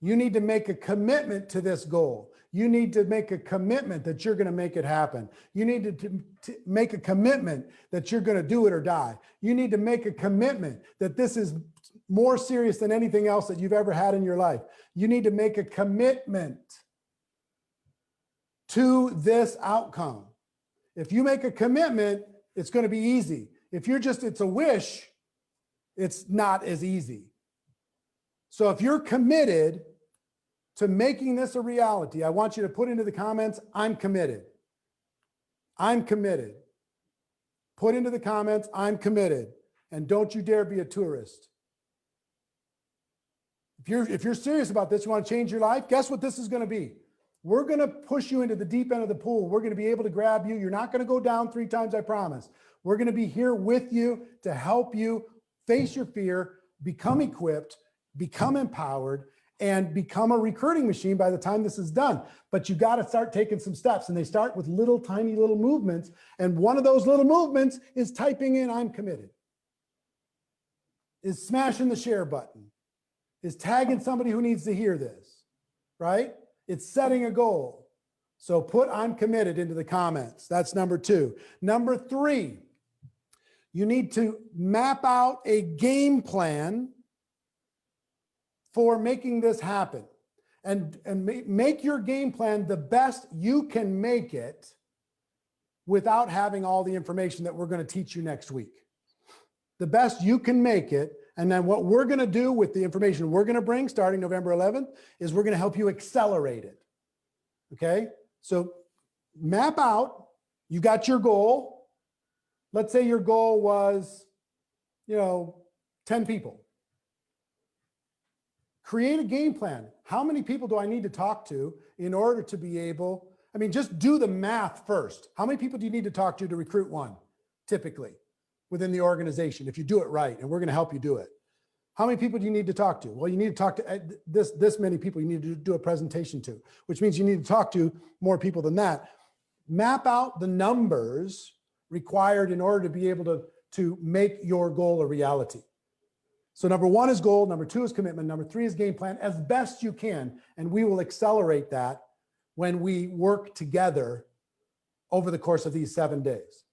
You need to make a commitment to this goal. You need to make a commitment that you're going to make it happen. You need to make a commitment that you're going to do it or die. You need to make a commitment that this is more serious than anything else that you've ever had in your life. You need to make a commitment to this outcome. If you make a commitment, it's going to be easy. If it's a wish, it's not as easy. So if you're committed to making this a reality, I want you to put into the comments, I'm committed. I'm committed. Put into the comments, I'm committed. And don't you dare be a tourist. If you're serious about this, you want to change your life, guess what this is going to be? We're going to push you into the deep end of the pool. We're going to be able to grab you. You're not going to go down 3 times, I promise. We're going to be here with you to help you face your fear, become equipped, become empowered, and become a recruiting machine by the time this is done. But you got to start taking some steps, and they start with little tiny little movements. And one of those little movements is typing in I'm committed, is smashing the share button, is tagging somebody who needs to hear this, right? It's setting a goal. So put I'm committed into the comments. That's number 2. Number 3, you need to map out a game plan for making this happen, and make your game plan the best you can make it without having all the information that we're going to teach you next week. The best you can make it, And then what we're going to do with the information we're going to bring starting November 11th is we're going to help you accelerate it. Okay. So map out, you got your goal. Let's say your goal was, 10 people. Create a game plan. How many people do I need to talk to in order to be able, just do the math first. How many people do you need to talk to recruit one, typically, within the organization, if you do it right, and we're going to help you do it? How many people do you need to talk to? Well, you need to talk to this many people you need to do a presentation to, which means you need to talk to more people than that. Map out the numbers required in order to be able to make your goal a reality. So number 1 is goal, number 2 is commitment, number 3 is game plan as best you can. And we will accelerate that when we work together over the course of these 7 days.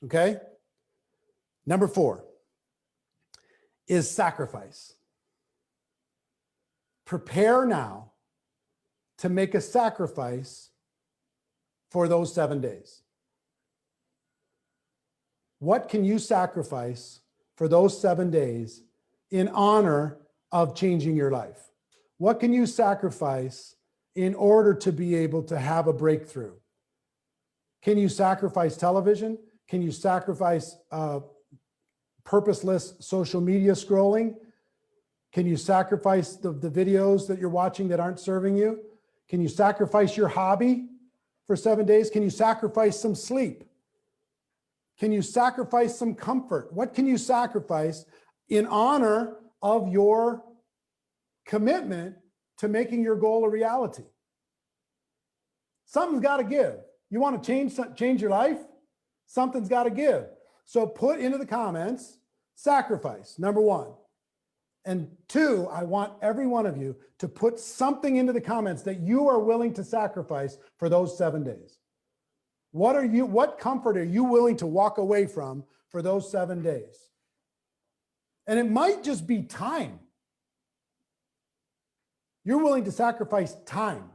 Okay? Number 4 is sacrifice. Prepare now to make a sacrifice for those 7 days. What can you sacrifice for those 7 days in honor of changing your life? What can you sacrifice in order to be able to have a breakthrough? Can you sacrifice television? Can you sacrifice purposeless social media scrolling? Can you sacrifice the videos that you're watching that aren't serving you? Can you sacrifice your hobby for 7 days? Can you sacrifice some sleep? Can you sacrifice some comfort? What can you sacrifice in honor of your commitment to making your goal a reality? Something's got to give. You want to change your life? Something's got to give. So put into the comments, sacrifice, number 1. And 2, I want every one of you to put something into the comments that you are willing to sacrifice for those 7 days. What comfort are you willing to walk away from for those 7 days? And it might just be time. You're willing to sacrifice time.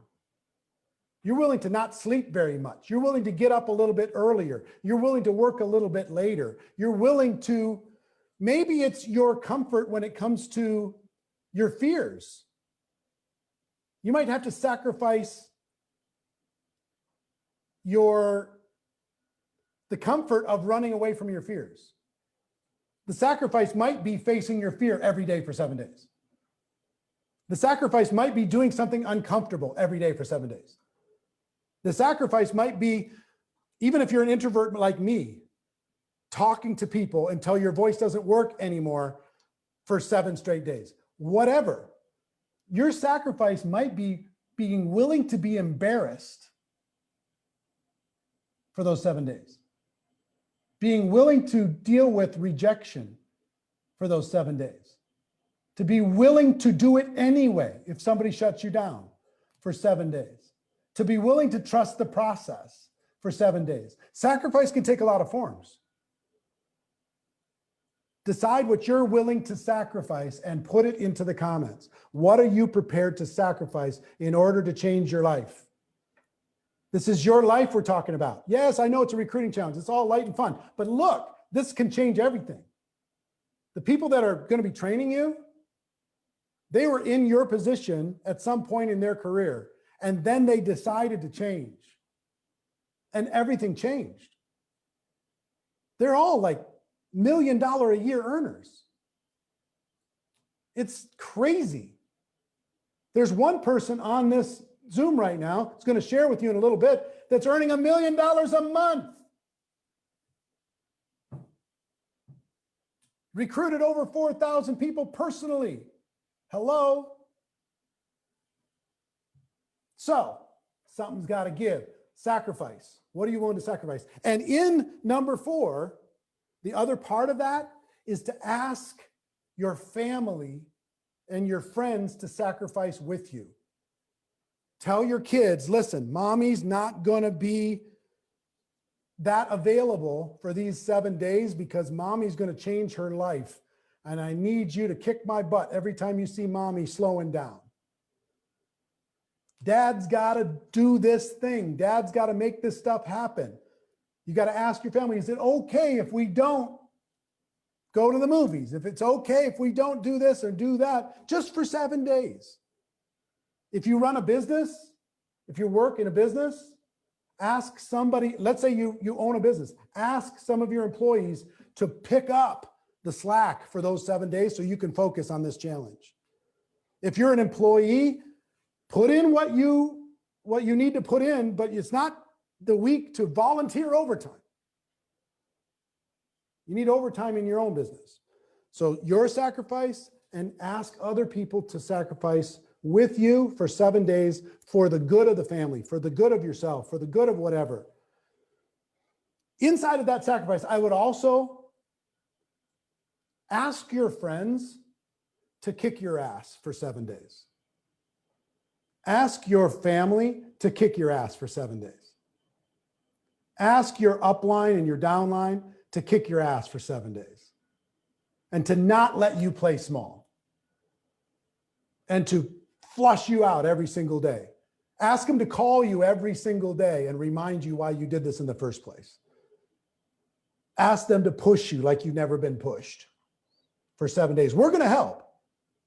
You're willing to not sleep very much. You're willing to get up a little bit earlier. You're willing to work a little bit later. You're willing to, maybe it's your comfort when it comes to your fears. You might have to sacrifice the comfort of running away from your fears. The sacrifice might be facing your fear every day for 7 days. The sacrifice might be doing something uncomfortable every day for 7 days. The sacrifice might be, even if you're an introvert like me, talking to people until your voice doesn't work anymore for 7 straight days. Whatever. Your sacrifice might be being willing to be embarrassed for those 7 days. Being willing to deal with rejection for those 7 days. To be willing to do it anyway if somebody shuts you down for 7 days. To be willing to trust the process for 7 days. Sacrifice can take a lot of forms. Decide what you're willing to sacrifice and put it into the comments. What are you prepared to sacrifice in order to change your life? This is your life we're talking about. Yes, I know it's a recruiting challenge. It's all light and fun. But look, this can change everything. The people that are going to be training you, they were in your position at some point in their career, and then they decided to change. And everything changed. They're all like $1 million a year earners. It's crazy. There's one person on this Zoom right now, it's going to share with you in a little bit, that's earning $1 million a month. Recruited over 4,000 people personally. Hello. So something's got to give. Sacrifice. What are you willing to sacrifice? And in number 4, the other part of that is to ask your family and your friends to sacrifice with you. Tell your kids, listen, mommy's not going to be that available for these 7 days because mommy's going to change her life. And I need you to kick my butt every time you see mommy slowing down. Dad's got to do this thing. Dad's got to make this stuff happen. You got to ask your family, is it okay if we don't go to the movies, if it's okay if we don't do this or do that, just for 7 days. If you run a business, if you work in a business, ask somebody, let's say you own a business, ask some of your employees to pick up the slack for those 7 days so you can focus on this challenge. If you're an employee, put in what you need to put in, but it's not the week to volunteer overtime. You need overtime in your own business. So your sacrifice, and ask other people to sacrifice with you for 7 days for the good of the family, for the good of yourself, for the good of whatever. Inside of that sacrifice, I would also ask your friends to kick your ass for 7 days. Ask your family to kick your ass for 7 days. Ask your upline and your downline to kick your ass for 7 days and to not let you play small and to flush you out every single day. Ask them to call you every single day and remind you why you did this in the first place. Ask them to push you like you've never been pushed for 7 days. We're going to help,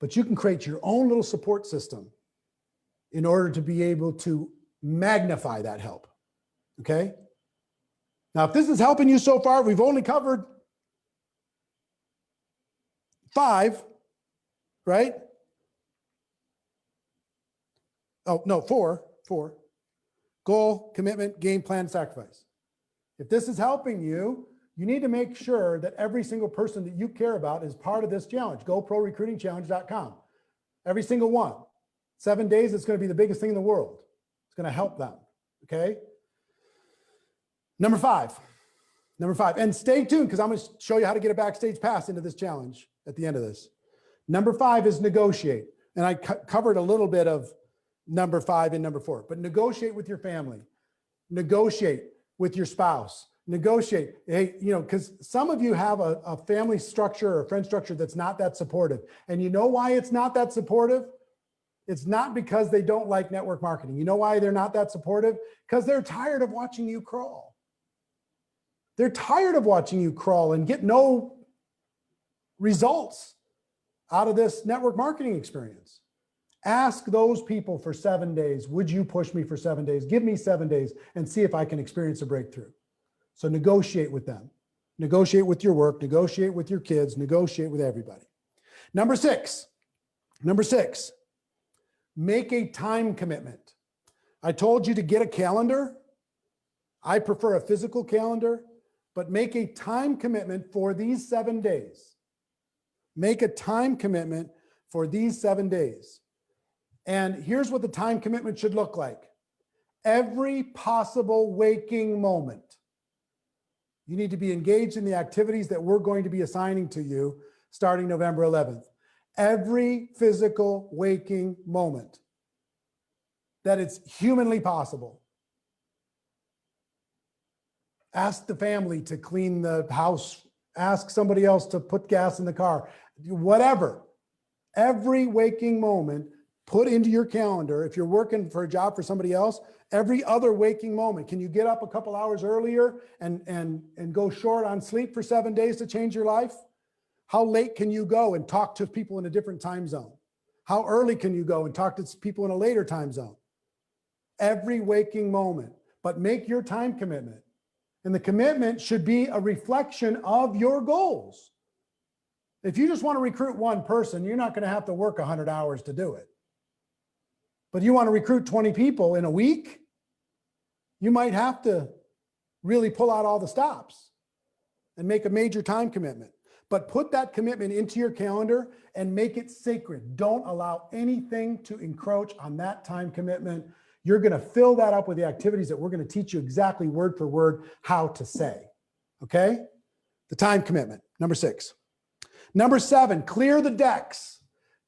but you can create your own little support system in order to be able to magnify that help. Okay? Now, if this is helping you so far, we've only covered 5, right? Oh, no, 4. Goal, commitment, game plan, sacrifice. If this is helping you, you need to make sure that every single person that you care about is part of this challenge. GoProRecruitingChallenge.com. Every single one. 7 days, it's going to be the biggest thing in the world. It's going to help them. Okay? Number five, and stay tuned because I'm going to show you how to get a backstage pass into this challenge at the end of this. Number 5 is negotiate. And I covered a little bit of number 5 and number 4, but negotiate with your family, negotiate with your spouse, negotiate. Hey, because some of you have a family structure or a friend structure that's not that supportive. And you know why it's not that supportive? It's not because they don't like network marketing. You know why they're not that supportive? Because they're tired of watching you crawl. They're tired of watching you crawl and get no results out of this network marketing experience. Ask those people for 7 days. Would you push me for 7 days? Give me 7 days and see if I can experience a breakthrough. So negotiate with them. Negotiate with your work, negotiate with your kids, negotiate with everybody. Number six, make a time commitment. I told you to get a calendar. I prefer a physical calendar, but make a time commitment for these 7 days. Make a time commitment for these 7 days. And here's what the time commitment should look like. Every possible waking moment, you need to be engaged in the activities that we're going to be assigning to you starting November 11th. Every physical waking moment that it's humanly possible. Ask the family to clean the house. Ask somebody else to put gas in the car. Whatever. Every waking moment, put into your calendar. If you're working for a job for somebody else, every other waking moment. Can you get up a couple hours earlier and go short on sleep for 7 days to change your life? How late can you go and talk to people in a different time zone? How early can you go and talk to people in a later time zone? Every waking moment, but make your time commitment. And the commitment should be a reflection of your goals. If you just want to recruit one person, you're not going to have to work 100 hours to do it. But you want to recruit 20 people in a week, you might have to really pull out all the stops and make a major time commitment. But put that commitment into your calendar and make it sacred. Don't allow anything to encroach on that time commitment. You're going to fill that up with the activities that we're going to teach you exactly word for word how to say. Okay? The time commitment, number 6. Number 7, clear the decks.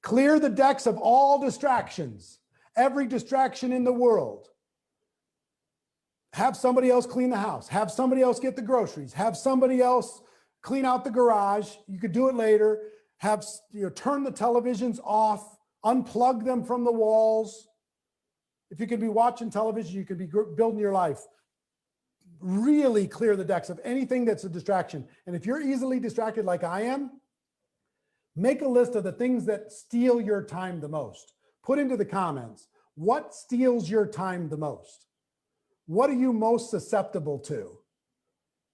Clear the decks of all distractions. Every distraction in the world. Have somebody else clean the house. Have somebody else get the groceries. Have somebody else clean out the garage. You could do it later. Have, turn the televisions off. Unplug them from the walls. If you could be watching television, you could be building your life. really clear the decks of anything that's a distraction. And if you're easily distracted like I am, make a list of the things that steal your time the most. Put into the comments, what steals your time the most? What are you most susceptible to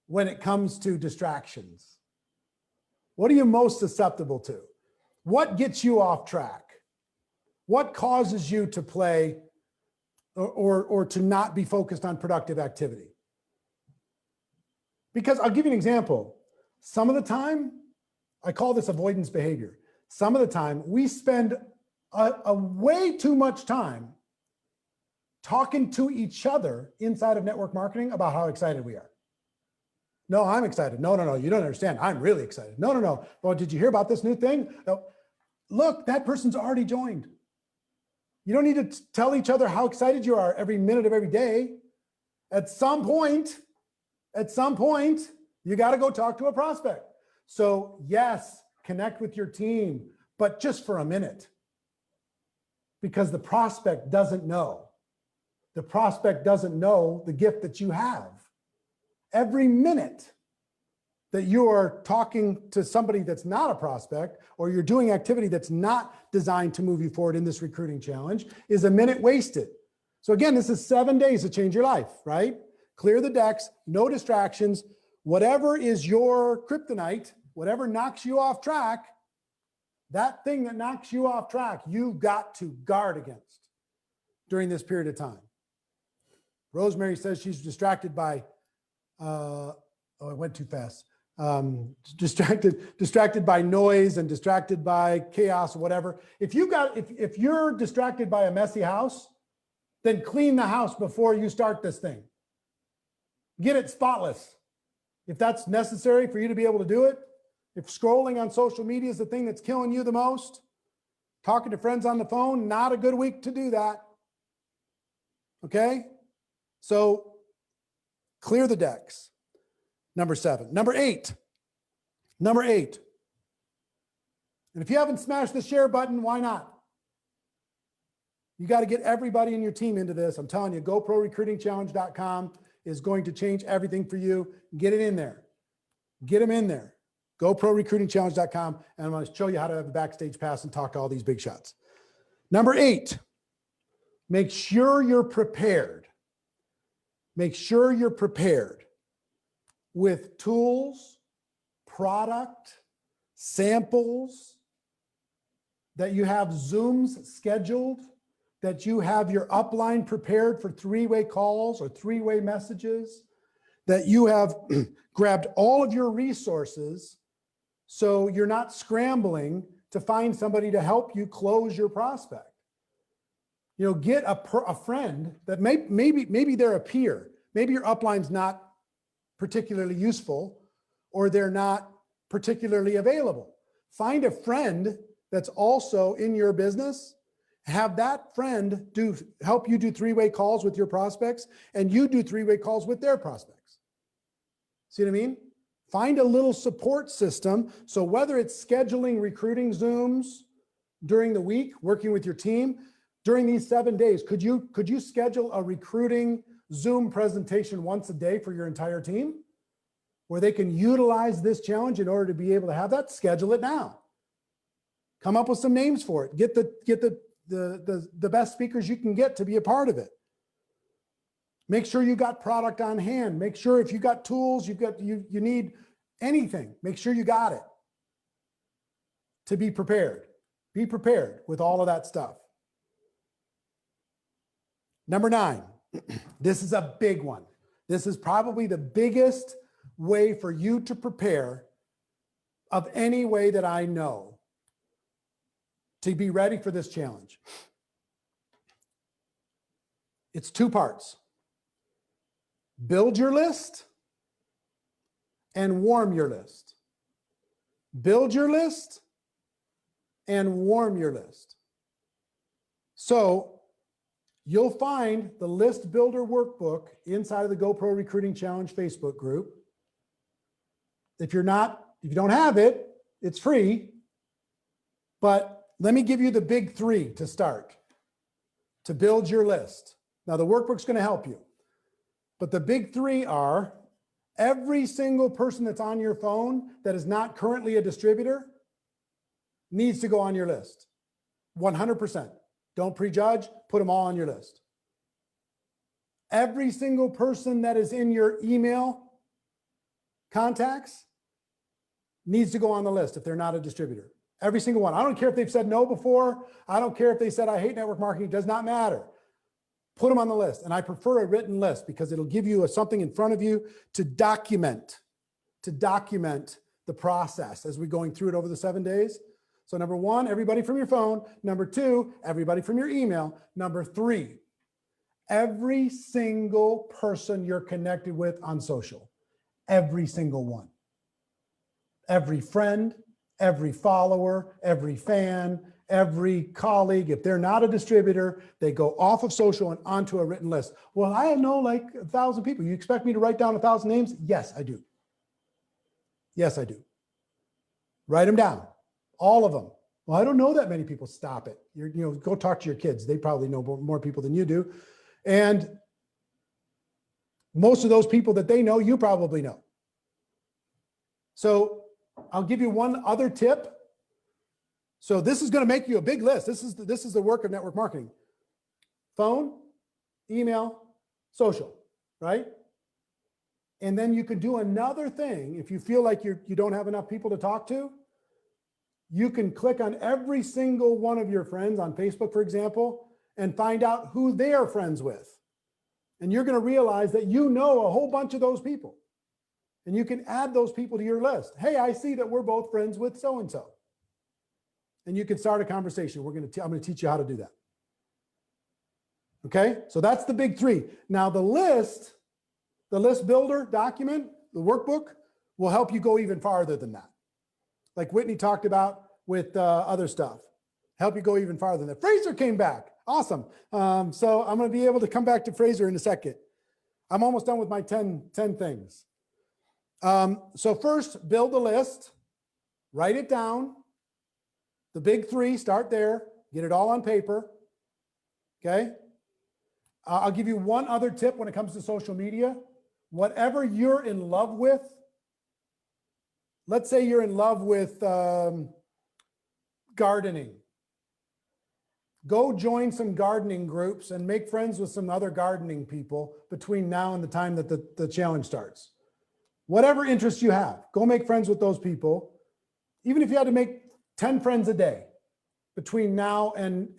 when it comes to distractions? What are you most susceptible to? What gets you off track? What causes you to play or to not be focused on productive activity? Because I'll give you an example. Some of the time, I call this avoidance behavior. Some of the time we spend a way too much time talking to each other inside of network marketing about how excited we are. No, I'm excited. No, you don't understand. I'm really excited. No. Well, did you hear about this new thing? No. Look, that person's already joined. You don't need to tell each other how excited you are every minute of every day. At some point, you got to go talk to a prospect. So yes, connect with your team, but just for a minute. Because the prospect doesn't know. The prospect doesn't know the gift that you have. Every minute that you are talking to somebody that's not a prospect, or you're doing activity that's not designed to move you forward in this recruiting challenge, is a minute wasted. So again, this is 7 days to change your life, right? Clear the decks, no distractions, whatever is your kryptonite, whatever knocks you off track, that thing that knocks you off track, you've got to guard against during this period of time. Rosemary says she's distracted by, oh, I went too fast. Distracted by noise and distracted by chaos or whatever. If you're distracted by a messy house, then clean the house before you start this thing. Get it spotless. If that's necessary for you to be able to do it, if scrolling on social media is the thing that's killing you the most, talking to friends on the phone, not a good week to do that. Okay? So clear the decks. Number 7. Number 8. And if you haven't smashed the share button, why not? You got to get everybody in your team into this. I'm telling you, GoProRecruitingChallenge.com is going to change everything for you. Get it in there. Get them in there. GoProRecruitingChallenge.com, and I'm going to show you how to have a backstage pass and talk to all these big shots. Number 8, make sure you're prepared. Make sure you're prepared with tools, product, samples, that you have Zooms scheduled, that you have your upline prepared for 3-way calls or 3-way messages, that you have grabbed all of your resources so you're not scrambling to find somebody to help you close your prospect. You know, get a friend that maybe they're a peer. Maybe your upline's not particularly useful, or they're not particularly available. Find a friend that's also in your business. Have that friend help you do 3-way calls with your prospects, and you do 3-way calls with their prospects. See what I mean? Find a little support system. So whether it's scheduling recruiting Zooms during the week, working with your team during these 7 days, could you schedule a recruiting Zoom presentation once a day for your entire team where they can utilize this challenge in order to be able to have that? Schedule it now. Come up with some names for it. Get the best speakers you can get to be a part of it. Make sure you got product on hand. Make sure if you got tools, you need anything, make sure you got it to be prepared. Be prepared with all of that stuff. Number 9, this is a big one. This is probably the biggest way for you to prepare of any way that I know to be ready for this challenge. It's 2 parts. Build your list and warm your list. Build your list and warm your list. So you'll find the List Builder Workbook inside of the GoPro Recruiting Challenge Facebook group. If you don't have it, it's free. But let me give you the big 3 to start, to build your list. Now the workbook's going to help you. But the big three are every single person that's on your phone that is not currently a distributor needs to go on your list. 100%. Don't prejudge, put them all on your list. Every single person that is in your email contacts needs to go on the list if they're not a distributor. Every single one. I don't care if they've said no before. I don't care if they said, I hate network marketing. It does not matter. Put them on the list. And I prefer a written list because it'll give you something in front of you to document the process as we're going through it over the 7 days. So number one, everybody from your phone. Number two, everybody from your email. Number three, every single person you're connected with on social. Every single one. Every friend, every follower, every fan, every colleague. If they're not a distributor, they go off of social and onto a written list. Well, I know like 1,000 people. You expect me to write down 1,000 names? Yes, I do. Yes, I do. Write them down. All of them. Well, I don't know that many people. Stop it. Go talk to your kids. They probably know more people than you do. And most of those people that they know, you probably know. So I'll give you one other tip. So this is going to make you a big list. This is the work of network marketing. Phone, email, social, right? And then you can do another thing. If you feel like you don't have enough people to talk to, you can click on every single one of your friends on Facebook, for example, and find out who they are friends with. And you're going to realize that you know a whole bunch of those people. And you can add those people to your list. Hey, I see that we're both friends with so-and-so. And you can start a conversation. I'm going to teach you how to do that. Okay, so that's the big three. Now the list builder document, the workbook, will help you go even farther than that. Like Whitney talked about with other stuff. Help you go even farther than that. Fraser came back. Awesome. So I'm going to be able to come back to Fraser in a second. I'm almost done with my 10 things. So first, build a list. Write it down. The big three, start there. Get it all on paper. Okay? I'll give you one other tip when it comes to social media. Whatever you're in love with, let's say you're in love with gardening. Go join some gardening groups and make friends with some other gardening people between now and the time that the challenge starts. Whatever interests you have, go make friends with those people. Even if you had to make 10 friends a day between now and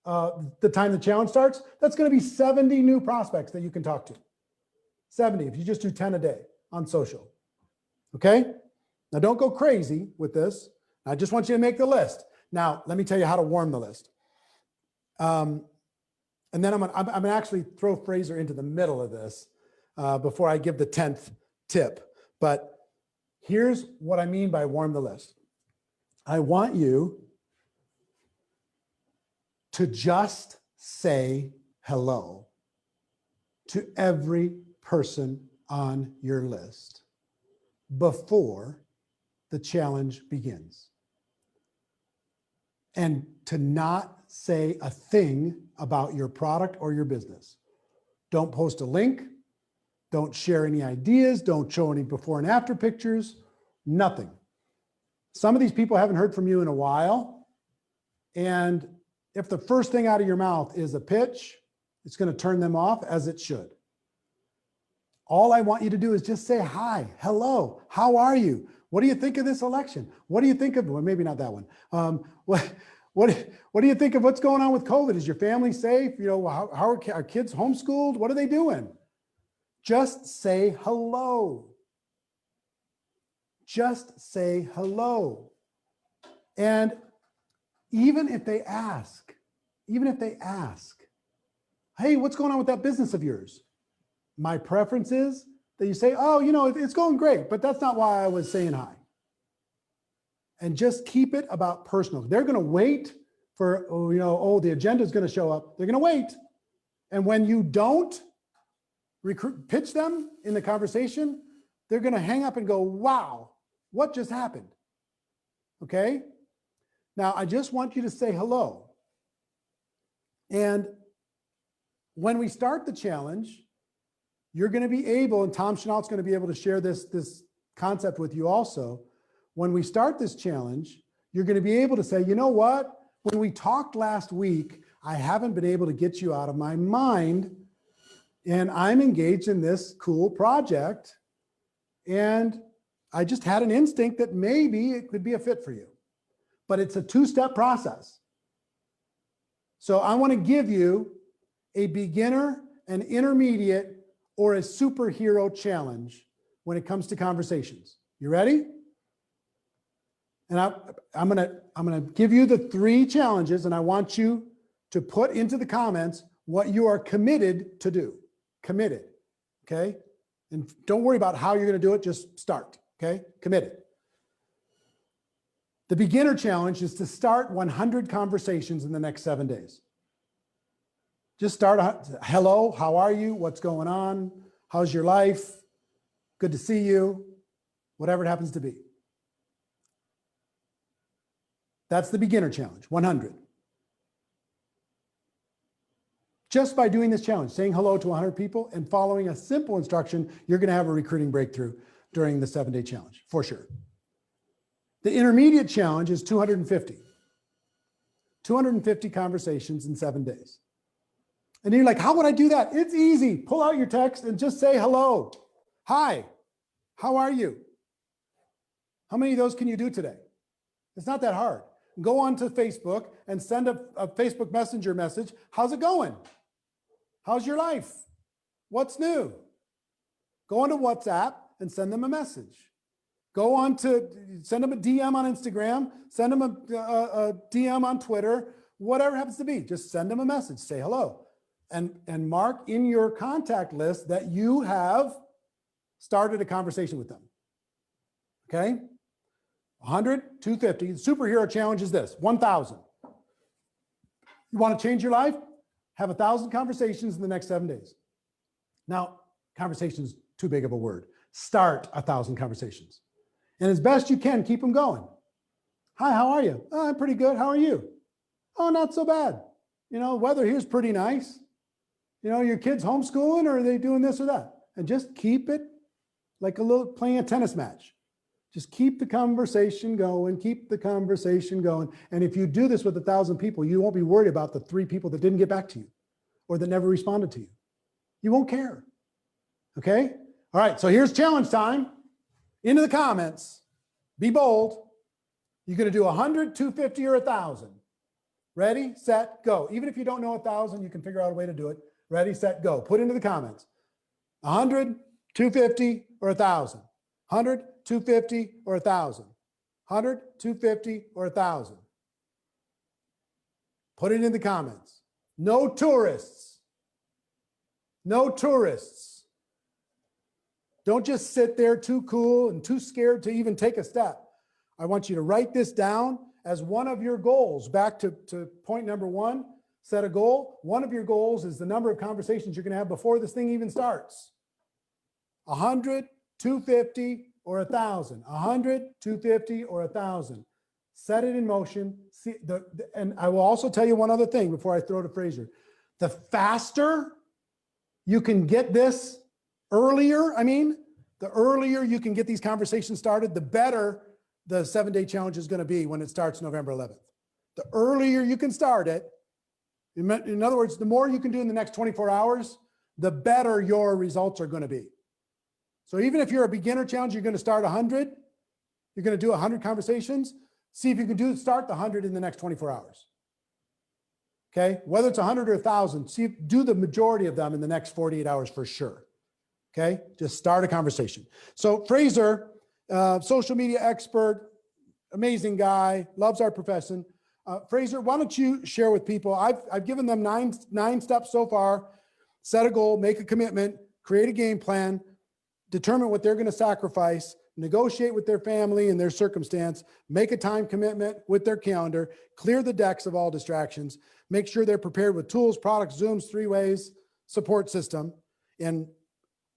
the time the challenge starts, that's going to be 70 new prospects that you can talk to. 70 if you just do 10 a day on social. Okay? Now don't go crazy with this. I just want you to make the list. Now, let me tell you how to warm the list. And then I'm gonna actually throw Fraser into the middle of this before I give the 10th tip. But here's what I mean by warm the list. I want you to just say hello to every person on your list before the challenge begins. And to not say a thing about your product or your business. Don't post a link. Don't share any ideas. Don't show any before and after pictures. Nothing. Some of these people haven't heard from you in a while. And if the first thing out of your mouth is a pitch, it's going to turn them off, as it should. All I want you to do is just say hi, hello, how are you? What do you think of this election? What do you think of, well, maybe not that one. What do you think of what's going on with COVID? Is your family safe? You know, how are our kids homeschooled? What are they doing? Just say hello. Just say hello. And even if they ask, hey, what's going on with that business of yours? My preference is that you say, oh, you know, it's going great, but that's not why I was saying hi. And just keep it about personal. They're going to wait for, the agenda is going to show up. They're going to wait. And when you don't pitch them in the conversation, they're going to hang up and go, wow, what just happened? Okay. Now, I just want you to say hello. And when we start the challenge, you're going to be able, and Tom Chenault's going to be able to share this concept with you also. When we start this challenge, you're going to be able to say, you know what? When we talked last week, I haven't been able to get you out of my mind, and I'm engaged in this cool project, and I just had an instinct that maybe it could be a fit for you. But it's a two-step process. So I want to give you a beginner, an intermediate, or a superhero challenge when it comes to conversations. You ready? And I'm gonna give you the 3 challenges, and I want you to put into the comments what you are committed to do. Committed, okay? And don't worry about how you're gonna do it, just start, okay? Committed. The beginner challenge is to start 100 conversations in the next 7 days. Just start, hello, how are you? What's going on? How's your life? Good to see you. Whatever it happens to be. That's the beginner challenge, 100. Just by doing this challenge, saying hello to 100 people and following a simple instruction, you're going to have a recruiting breakthrough during the 7-day challenge, for sure. The intermediate challenge is 250. 250 conversations in 7 days. And you're like, how would I do that? It's easy. Pull out your text and just say hello. Hi, how are you? How many of those can you do today? It's not that hard. Go on to Facebook and send a Facebook Messenger message. How's it going? How's your life? What's new? Go on to WhatsApp and send them a message. Go on to, send them a DM on Instagram, send them a DM on Twitter, whatever it happens to be. Just send them a message, say hello. And mark in your contact list that you have started a conversation with them. Okay? 100, 250. The superhero challenge is this, 1,000. You want to change your life? Have 1,000 conversations in the next 7 days. Now, conversations is too big of a word. Start 1,000 conversations. And as best you can, keep them going. Hi, how are you? Oh, I'm pretty good. How are you? Oh, not so bad. You know, weather here's pretty nice. You know, your kids homeschooling, or are they doing this or that? And just keep it like a little playing a tennis match. Just keep the conversation going, keep the conversation going. And if you do this with 1,000 people, you won't be worried about the 3 people that didn't get back to you or that never responded to you. You won't care. Okay? All right, so here's challenge time. Into the comments. Be bold. You're going to do 100, 250, or 1,000. Ready, set, go. Even if you don't know 1,000, you can figure out a way to do it. Ready, set, go. Put into the comments. 100, 250, or 1,000. 100, 250, or 1,000. 100, 250, or 1,000. Put it in the comments. No tourists. No tourists. Don't just sit there too cool and too scared to even take a step. I want you to write this down as one of your goals. Back to point number 1, set a goal. One of your goals is the number of conversations you're going to have before this thing even starts. 100, 250, or 1,000. 100, 250, or 1,000. Set it in motion. And I will also tell you one other thing before I throw to Fraser. The faster you can get this earlier, the earlier you can get these conversations started, the better the 7-day challenge is going to be when it starts November 11th. The earlier you can start it, in other words, the more you can do in the next 24 hours, the better your results are going to be. So even if you're a beginner challenge, you're going to start 100, you're going to do 100 conversations, see if you can start the 100 in the next 24 hours. Okay, whether it's 100 or 1,000, do the majority of them in the next 48 hours for sure. Okay, just start a conversation. So Fraser, social media expert, amazing guy, loves our profession. Fraser, why don't you share with people? I've given them nine steps so far. Set a goal, make a commitment, create a game plan, determine what they're going to sacrifice, negotiate with their family and their circumstance, make a time commitment with their calendar, clear the decks of all distractions, make sure they're prepared with tools, products, Zooms, 3-ways, support system, and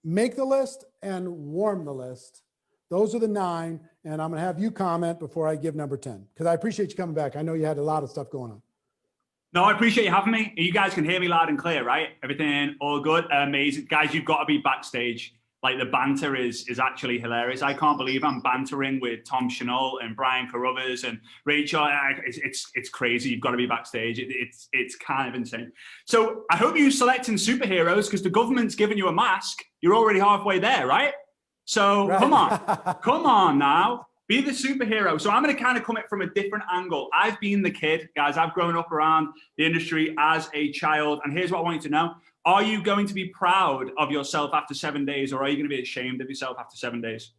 make the list and warm the list. Those are the 9, and I'm going to have you comment before I give number 10, because I appreciate you coming back. I know you had a lot of stuff going on. No, I appreciate you having me. You guys can hear me loud and clear, right? Everything all good? Amazing. Guys, you've got to be backstage. Like, the banter is actually hilarious. I can't believe I'm bantering with Tom Chenault and Brian Carruthers and Rachel. It's crazy. You've got to be backstage. It's kind of insane. So I hope you're selecting superheroes, because the government's giving you a mask. You're already halfway there, right? So Right. come on now. Be the superhero. So I'm going to kind of come at it from a different angle. I've been the kid, guys. I've grown up around the industry as a child. And here's what I want you to know. Are you going to be proud of yourself after 7 days, or are you going to be ashamed of yourself after 7 days?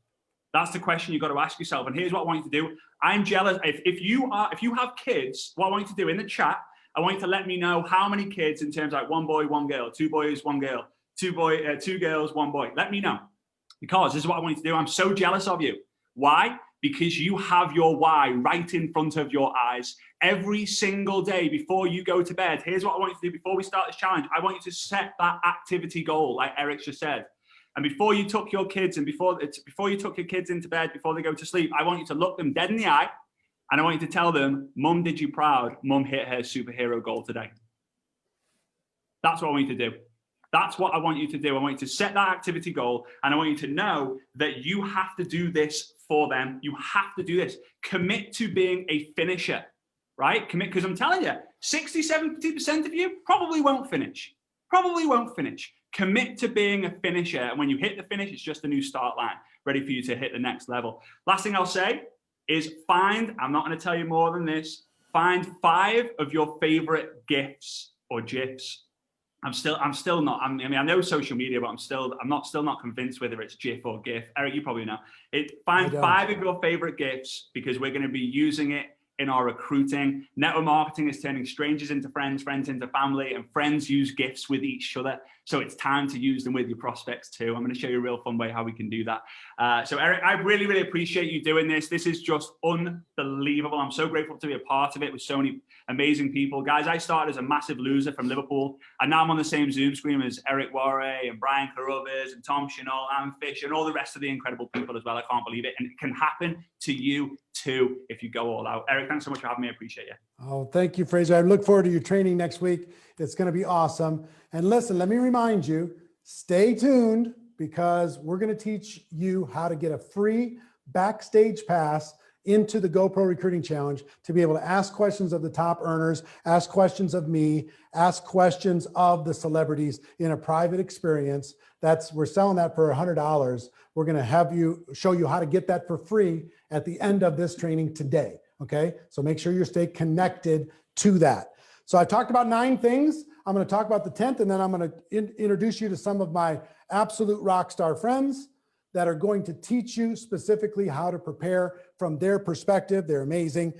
That's the question you've got to ask yourself. And here's what I want you to do. I'm jealous. If you have kids, what I want you to do in the chat, I want you to let me know how many kids, in terms of like 1 boy, 1 girl, 2 boys, 1 girl, 2 girls, 1 boy. Let me know. Because this is what I want you to do. I'm so jealous of you. Why? Because you have your why right in front of your eyes. Every single day before you go to bed, here's what I want you to do before we start this challenge. I want you to set that activity goal, like Eric just said. And before you took your kids and before you took your kids into bed, before they go to sleep, I want you to look them dead in the eye, and I want you to tell them, Mum did you proud. Mum hit her superhero goal today. That's what I want you to do. That's what I want you to do. I want you to set that activity goal, and I want you to know that you have to do this for them. You have to do this. Commit to being a finisher, right? Commit, because I'm telling you, 60, 70% of you probably won't finish. Probably won't finish. Commit to being a finisher, and when you hit the finish, it's just a new start line, ready for you to hit the next level. Last thing I'll say is I'm not going to tell you more than this, find 5 of your favorite GIFs or GIFs. I'm still not. I mean, I know social media, but I'm still not convinced whether it's GIF or GIF. Eric, you probably know. Find 5 of your favorite GIFs, because we're going to be using it in our recruiting. Network marketing is turning strangers into friends, friends into family, and friends use GIFs with each other. So it's time to use them with your prospects too. I'm going to show you a real fun way how we can do that. So Eric, I really, really appreciate you doing this. This is just unbelievable. I'm so grateful to be a part of it with so many amazing people. Guys, I started as a massive loser from Liverpool, and now I'm on the same Zoom screen as Eric Warre and Brian Carruthers and Tom Chenault and Fish and all the rest of the incredible people as well. I can't believe it. And it can happen to you too if you go all out. Eric, thanks so much for having me. I appreciate you. Oh, thank you, Fraser. I look forward to your training next week. It's going to be awesome. And listen, let me remind you, stay tuned, because we're going to teach you how to get a free backstage pass into the GoPro Recruiting Challenge, to be able to ask questions of the top earners, ask questions of me, ask questions of the celebrities in a private experience. We're selling that for $100. We're going to show you how to get that for free at the end of this training today. Okay. So make sure you stay connected to that. So I talked about 9 things. I'm going to talk about the 10th, and then I'm going to introduce you to some of my absolute rock star friends that are going to teach you specifically how to prepare from their perspective. They're amazing.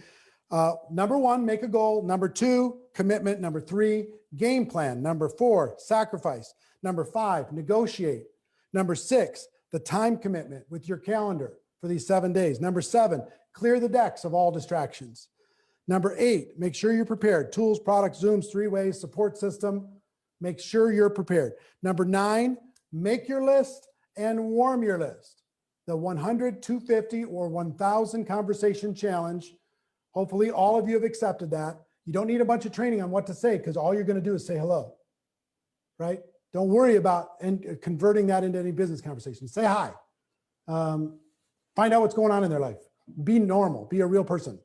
Number 1, make a goal. Number 2, commitment. Number 3, game plan. Number 4, sacrifice. Number 5, negotiate. Number 6, the time commitment with your calendar for these 7 days. Number 7, clear the decks of all distractions. Number 8, make sure you're prepared. Tools, products, Zooms, 3-ways, support system. Make sure you're prepared. Number 9, make your list and warm your list. The 100, 250, or 1,000 conversation challenge. Hopefully all of you have accepted that. You don't need a bunch of training on what to say, because all you're going to do is say hello, right? Don't worry about converting that into any business conversation. Say hi. Find out what's going on in their life. Be normal. Be a real person.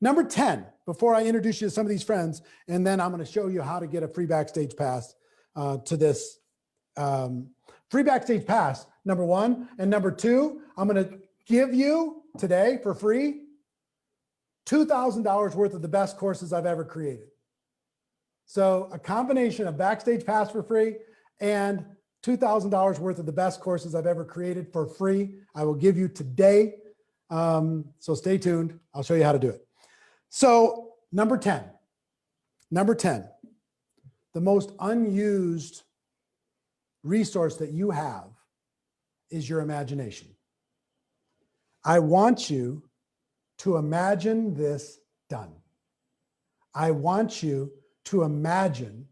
Number 10, before I introduce you to some of these friends, and then I'm going to show you how to get a free backstage pass to this free backstage pass, number 1. And number 2, I'm going to give you today for free $2,000 worth of the best courses I've ever created. So a combination of backstage pass for free and $2,000 worth of the best courses I've ever created for free, I will give you today. So stay tuned. I'll show you how to do it. So number 10, the most unused resource that you have is your imagination. I want you to imagine this done. I want you to imagine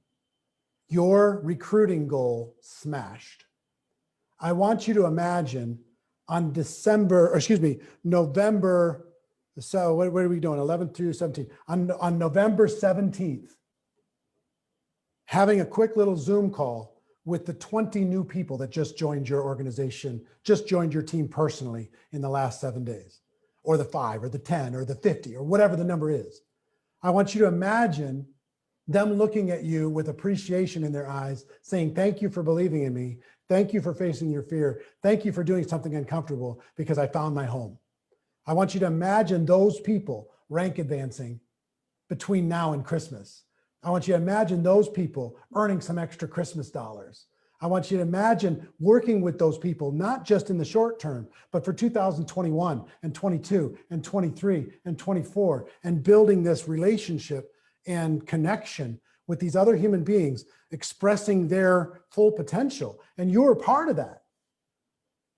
your recruiting goal smashed. I want you to imagine on November So what are we doing? 11th through 17th. On November 17th, having a quick little Zoom call with the 20 new people that just joined your organization, just joined your team personally in the last 7 days, or the 5 or the 10 or the 50 or whatever the number is. I want you to imagine them looking at you with appreciation in their eyes, saying, thank you for believing in me. Thank you for facing your fear. Thank you for doing something uncomfortable because I found my home. I want you to imagine those people rank advancing between now and Christmas. I want you to imagine those people earning some extra Christmas dollars. I want you to imagine working with those people, not just in the short term, but for 2021 and 22 and 23 and 24, and building this relationship and connection with these other human beings, expressing their full potential. And you're a part of that.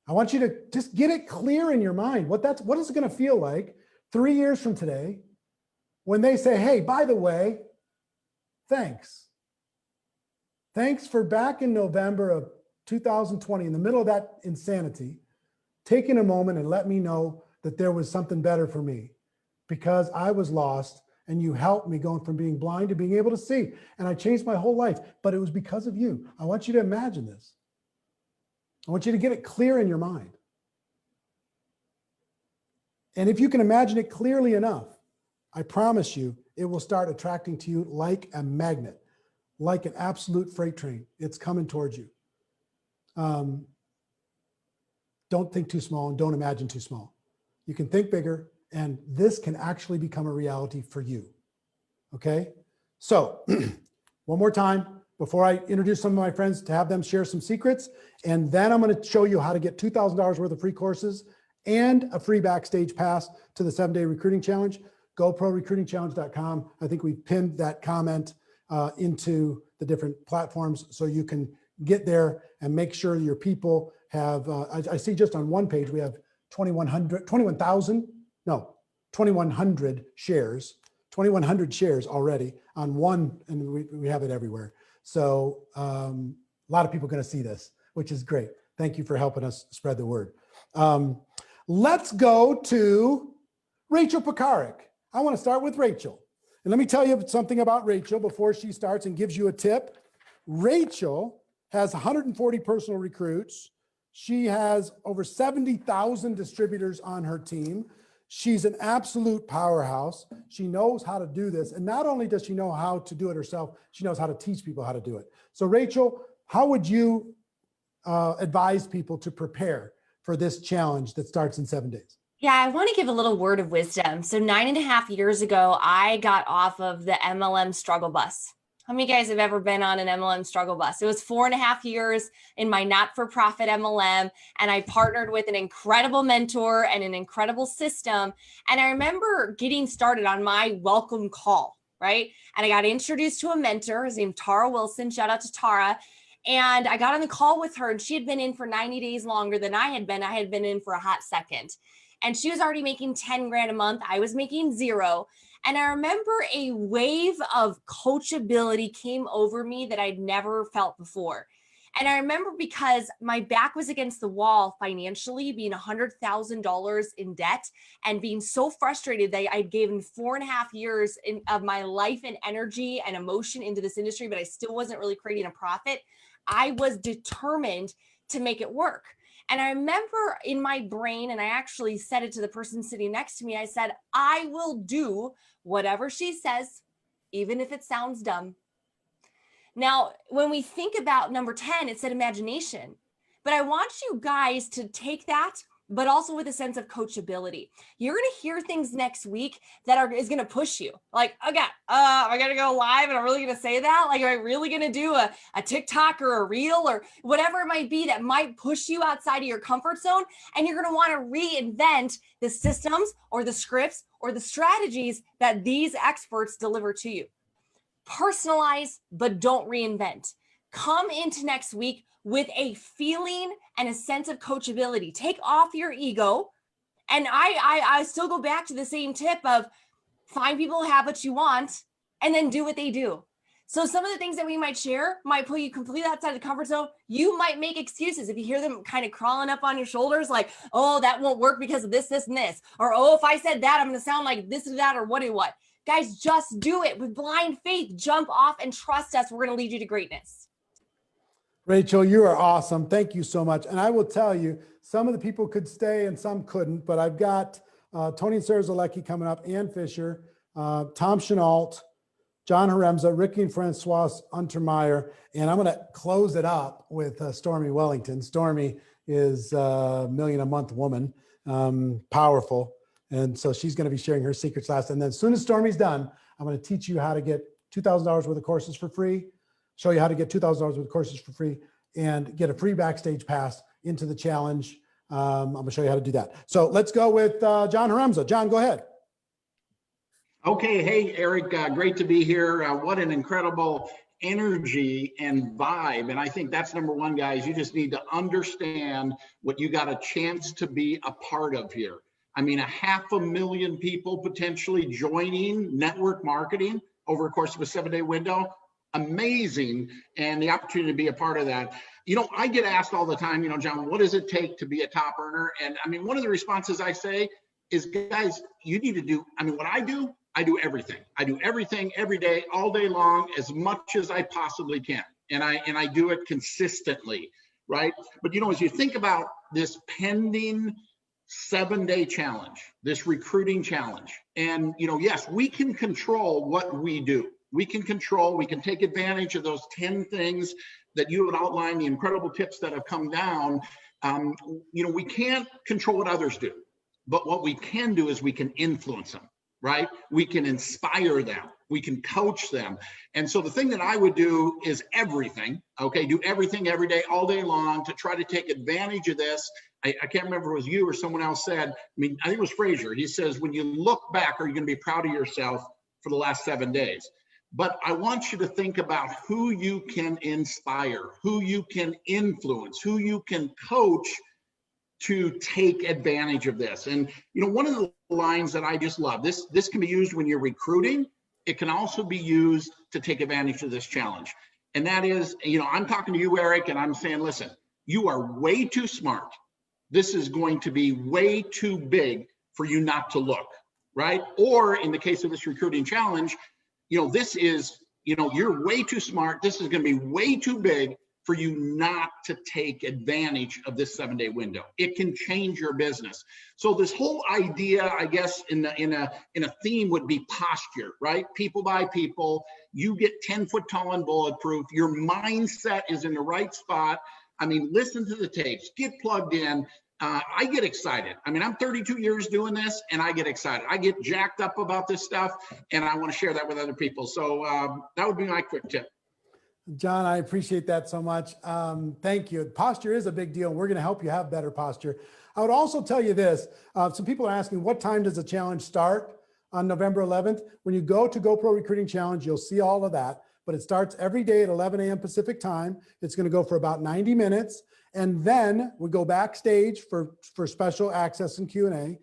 I want you to just get it clear in your mind what is it going to feel like 3 years from today when they say, hey, by the way, thanks. Thanks for back in November of 2020, in the middle of that insanity, taking a moment and let me know that there was something better for me because I was lost and you helped me going from being blind to being able to see. And I changed my whole life, but it was because of you. I want you to imagine this. I want you to get it clear in your mind. And if you can imagine it clearly enough, I promise you, it will start attracting to you like a magnet, like an absolute freight train. It's coming towards you. Don't think too small and don't imagine too small. You can think bigger, and this can actually become a reality for you. Okay? So one more time before I introduce some of my friends to have them share some secrets, and then I'm going to show you how to get $2,000 worth of free courses and a free backstage pass to the 7-day recruiting challenge. GoProRecruitingChallenge.com. I think we pinned that comment into the different platforms so you can get there and make sure your people have, I see just on one page, we have 2,100 shares, 2,100 shares already on one, and we have it everywhere. So a lot of people are going to see this, which is great. Thank you for helping us spread the word. Let's go to Rachel Pekarik. I want to start with Rachel. And let me tell you something about Rachel before she starts and gives you a tip. Rachel has 140 personal recruits. She has over 70,000 distributors on her team. She's an absolute powerhouse. She knows how to do this. And not only does she know how to do it herself, she knows how to teach people how to do it. So Rachel, how would you advise people to prepare for this challenge that starts in 7 days? Yeah, I want to give a little word of wisdom. So 9.5 years ago, I got off of the MLM struggle bus. How many of you guys have ever been on an MLM struggle bus? It was 4.5 years in my not-for-profit MLM, and I partnered with an incredible mentor and an incredible system. And I remember getting started on my welcome call, right? And I got introduced to a mentor. His name's Tara Wilson. Shout out to Tara. And I got on the call with her, and she had been in for 90 days longer than I had been. I had been in for a hot second. And she was already making 10 grand a month. I was making 0. And I remember a wave of coachability came over me that I'd never felt before. And I remember because my back was against the wall financially, being $100,000 in debt and being so frustrated that I'd given 4.5 years of my life and energy and emotion into this industry, but I still wasn't really creating a profit. I was determined to make it work. And I remember in my brain, and I actually said it to the person sitting next to me, I said, I will do whatever she says, even if it sounds dumb. Now, when we think about number 10, it said imagination. But I want you guys to take that, but also with a sense of coachability. You're going to hear things next week that is going to push you. Like, okay, am I going to go live and I'm really going to say that? Like, am I really going to do a TikTok or a reel or whatever it might be that might push you outside of your comfort zone? And you're going to want to reinvent the systems or the scripts or the strategies that these experts deliver to you. Personalize, but don't reinvent. Come into next week with a feeling and a sense of coachability. Take off your ego. And I still go back to the same tip of find people who have what you want and then do what they do. So some of the things that we might share might pull you completely outside the comfort zone. You might make excuses if you hear them kind of crawling up on your shoulders, like, oh, that won't work because of this, this, and this. Or, oh, if I said that, I'm going to sound like this or that, or what or what. Guys, just do it with blind faith. Jump off and trust us. We're going to lead you to greatness. Rachel, you are awesome. Thank you so much. And I will tell you, some of the people could stay and some couldn't, but I've got Tony and Sarah Zalecki coming up, Ann Fisher, Tom Chenault, John Haremza, Ricky and Francois Untermeyer, and I'm going to close it up with Stormy Wellington. Stormy is a $1 million a month woman, powerful. And so she's going to be sharing her secrets last. And then as soon as Stormy's done, I'm going to teach you how to get $2,000 worth of courses for free, show you how to get $2,000 worth of courses for free, and get a free backstage pass into the challenge. I'm going to show you how to do that. So let's go with John Haremza. John, go ahead. Okay, hey, Eric, great to be here. What an incredible energy and vibe. And I think that's number one, guys. You just need to understand what you got a chance to be a part of here. I mean, 500,000 people potentially joining network marketing over the course of a 7-day window. Amazing. And the opportunity to be a part of that. You know, I get asked all the time, you know, John, what does it take to be a top earner? And I mean, one of the responses I say is, guys, you need to do, I mean, what I do everything. I do everything every day, all day long, as much as I possibly can. And I do it consistently, right? But, you know, as you think about this pending 7-day challenge, this recruiting challenge, and, you know, yes, we can control what we do. We can take advantage of those 10 things that you would outline, the incredible tips that have come down. You know, we can't control what others do, but what we can do is we can influence them. Right? We can inspire them. We can coach them. And so the thing that I would do is everything, okay? Do everything every day, all day long to try to take advantage of this. I can't remember if it was you or someone else said, I mean, I think it was Frazier. He says, when you look back, are you going to be proud of yourself for the last 7 days? But I want you to think about who you can inspire, who you can influence, who you can coach to take advantage of this. And, you know, one of the lines that I just love, this can be used when you're recruiting. It can also be used to take advantage of this challenge. And that is, you know, I'm talking to you, Eric, and I'm saying, listen, you are way too smart. This is going to be way too big for you not to look, right? Or in the case of this recruiting challenge, you know, this is, you know, you're way too smart. This is going to be way too big for you not to take advantage of this 7-day window. It can change your business. So this whole idea, I guess, in a theme would be posture, right? People by people, you get 10 foot tall and bulletproof. Your mindset is in the right spot. I mean, listen to the tapes, get plugged in. I get excited. I mean, I'm 32 years doing this and I get excited. I get jacked up about this stuff and I want to share that with other people. So that would be my quick tip. John, I appreciate that so much. Thank you. Posture is a big deal. We're going to help you have better posture. I would also tell you this. Some people are asking, what time does the challenge start on November 11th? When you go to GoPro Recruiting Challenge, you'll see all of that. But it starts every day at 11 a.m. Pacific time. It's going to go for about 90 minutes. And then we go backstage for special access and Q&A.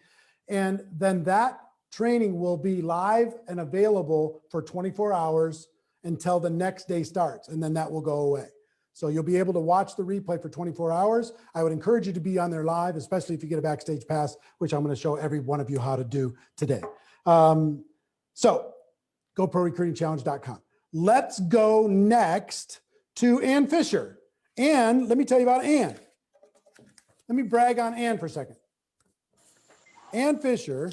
And then that training will be live and available for 24 hours until the next day starts, and then that will go away. So you'll be able to watch the replay for 24 hours. I would encourage you to be on there live, especially if you get a backstage pass, which I'm going to show every one of you how to do today. So GoProRecruitingChallenge.com. Let's go next to Ann Fisher. Ann, let me tell you about Ann. Let me brag on Ann for a second. Ann Fisher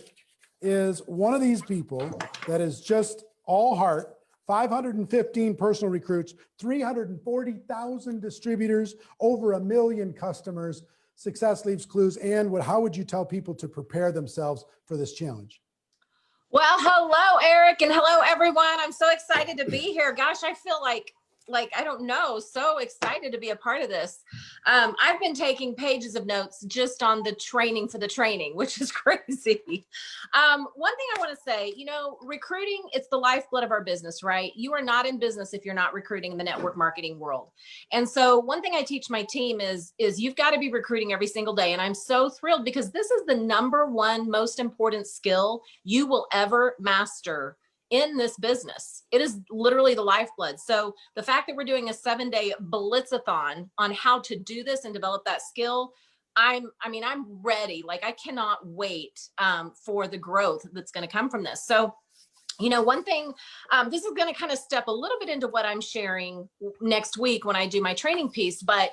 is one of these people that is just all heart. 515 personal recruits, 340,000 distributors, over 1 million customers. Success leaves clues. And how would you tell people to prepare themselves for this challenge? Well, hello, Eric, and hello, everyone. I'm so excited to be here. Gosh, I feel like I don't know, so excited to be a part of this. I've been taking pages of notes just on the training for the training, which is crazy. One thing I want to say, you know, recruiting, it's the lifeblood of our business, right? You are not in business if you're not recruiting in the network marketing world. And so one thing I teach my team is you've got to be recruiting every single day. And I'm so thrilled because this is the #1 most important skill you will ever master in this business. It is literally the lifeblood. So the fact that we're doing a 7-day blitzathon on how to do this and develop that skill, I'm ready. Like, I cannot wait for the growth that's going to come from this. So, you know, one thing, this is going to kind of step a little bit into what I'm sharing next week when I do my training piece, but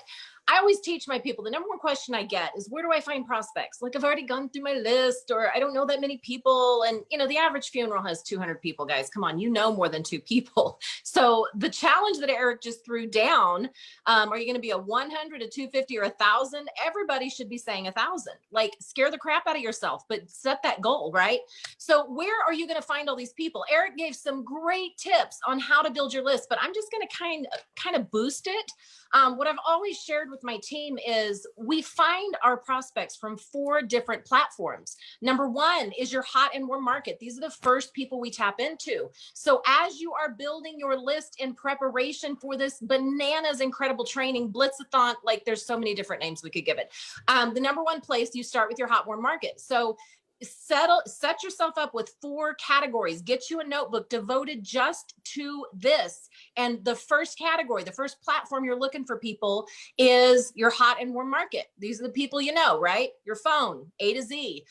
I always teach my people, the number one question I get is, where do I find prospects? Like, I've already gone through my list, or I don't know that many people. And, you know, the average funeral has 200 people, guys. Come on, you know more than 2 people. So the challenge that Eric just threw down, are you going to be a 100, a 250, or 1,000? Everybody should be saying 1,000. Like, scare the crap out of yourself, but set that goal, right? So where are you going to find all these people? Eric gave some great tips on how to build your list, but I'm just going to kind of boost it. What I've always shared with my team is we find our prospects from 4 different platforms. Number 1 is your hot and warm market. These are the first people we tap into. So as you are building your list in preparation for this bananas incredible training, Blitzathon, like, there's so many different names we could give it. The number 1 place, you start with your hot warm market. So set yourself up with 4 categories. Get you a notebook devoted just to this. And the first category, the first platform you're looking for people is your hot and warm market. These are the people you know, right? Your phone, A to Z,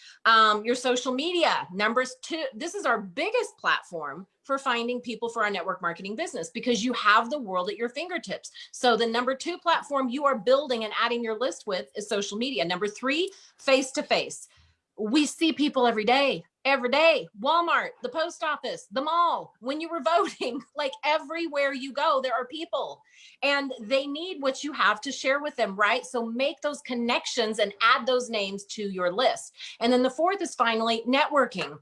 your social media, numbers 2. This is our biggest platform for finding people for our network marketing business, because you have the world at your fingertips. So the number 2 platform you are building and adding your list with is social media. Number 3, face-to-face. We see people every day, Walmart, the post office, the mall, when you were voting, like, everywhere you go, there are people, and they need what you have to share with them, right? So make those connections and add those names to your list. And then the 4th is finally networking.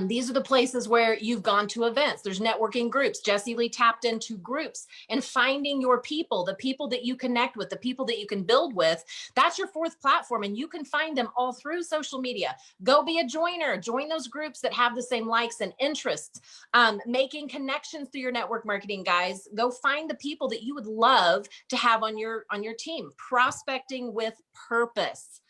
These are the places where you've gone to events. There's networking groups. Jessie Lee tapped into groups, and finding your people, the people that you connect with, the people that you can build with. That's your 4th platform, and you can find them all through social media. Go be a joiner. Join those groups that have the same likes and interests. Making connections through your network marketing, guys. Go find the people that you would love to have on your team. Prospecting with purpose.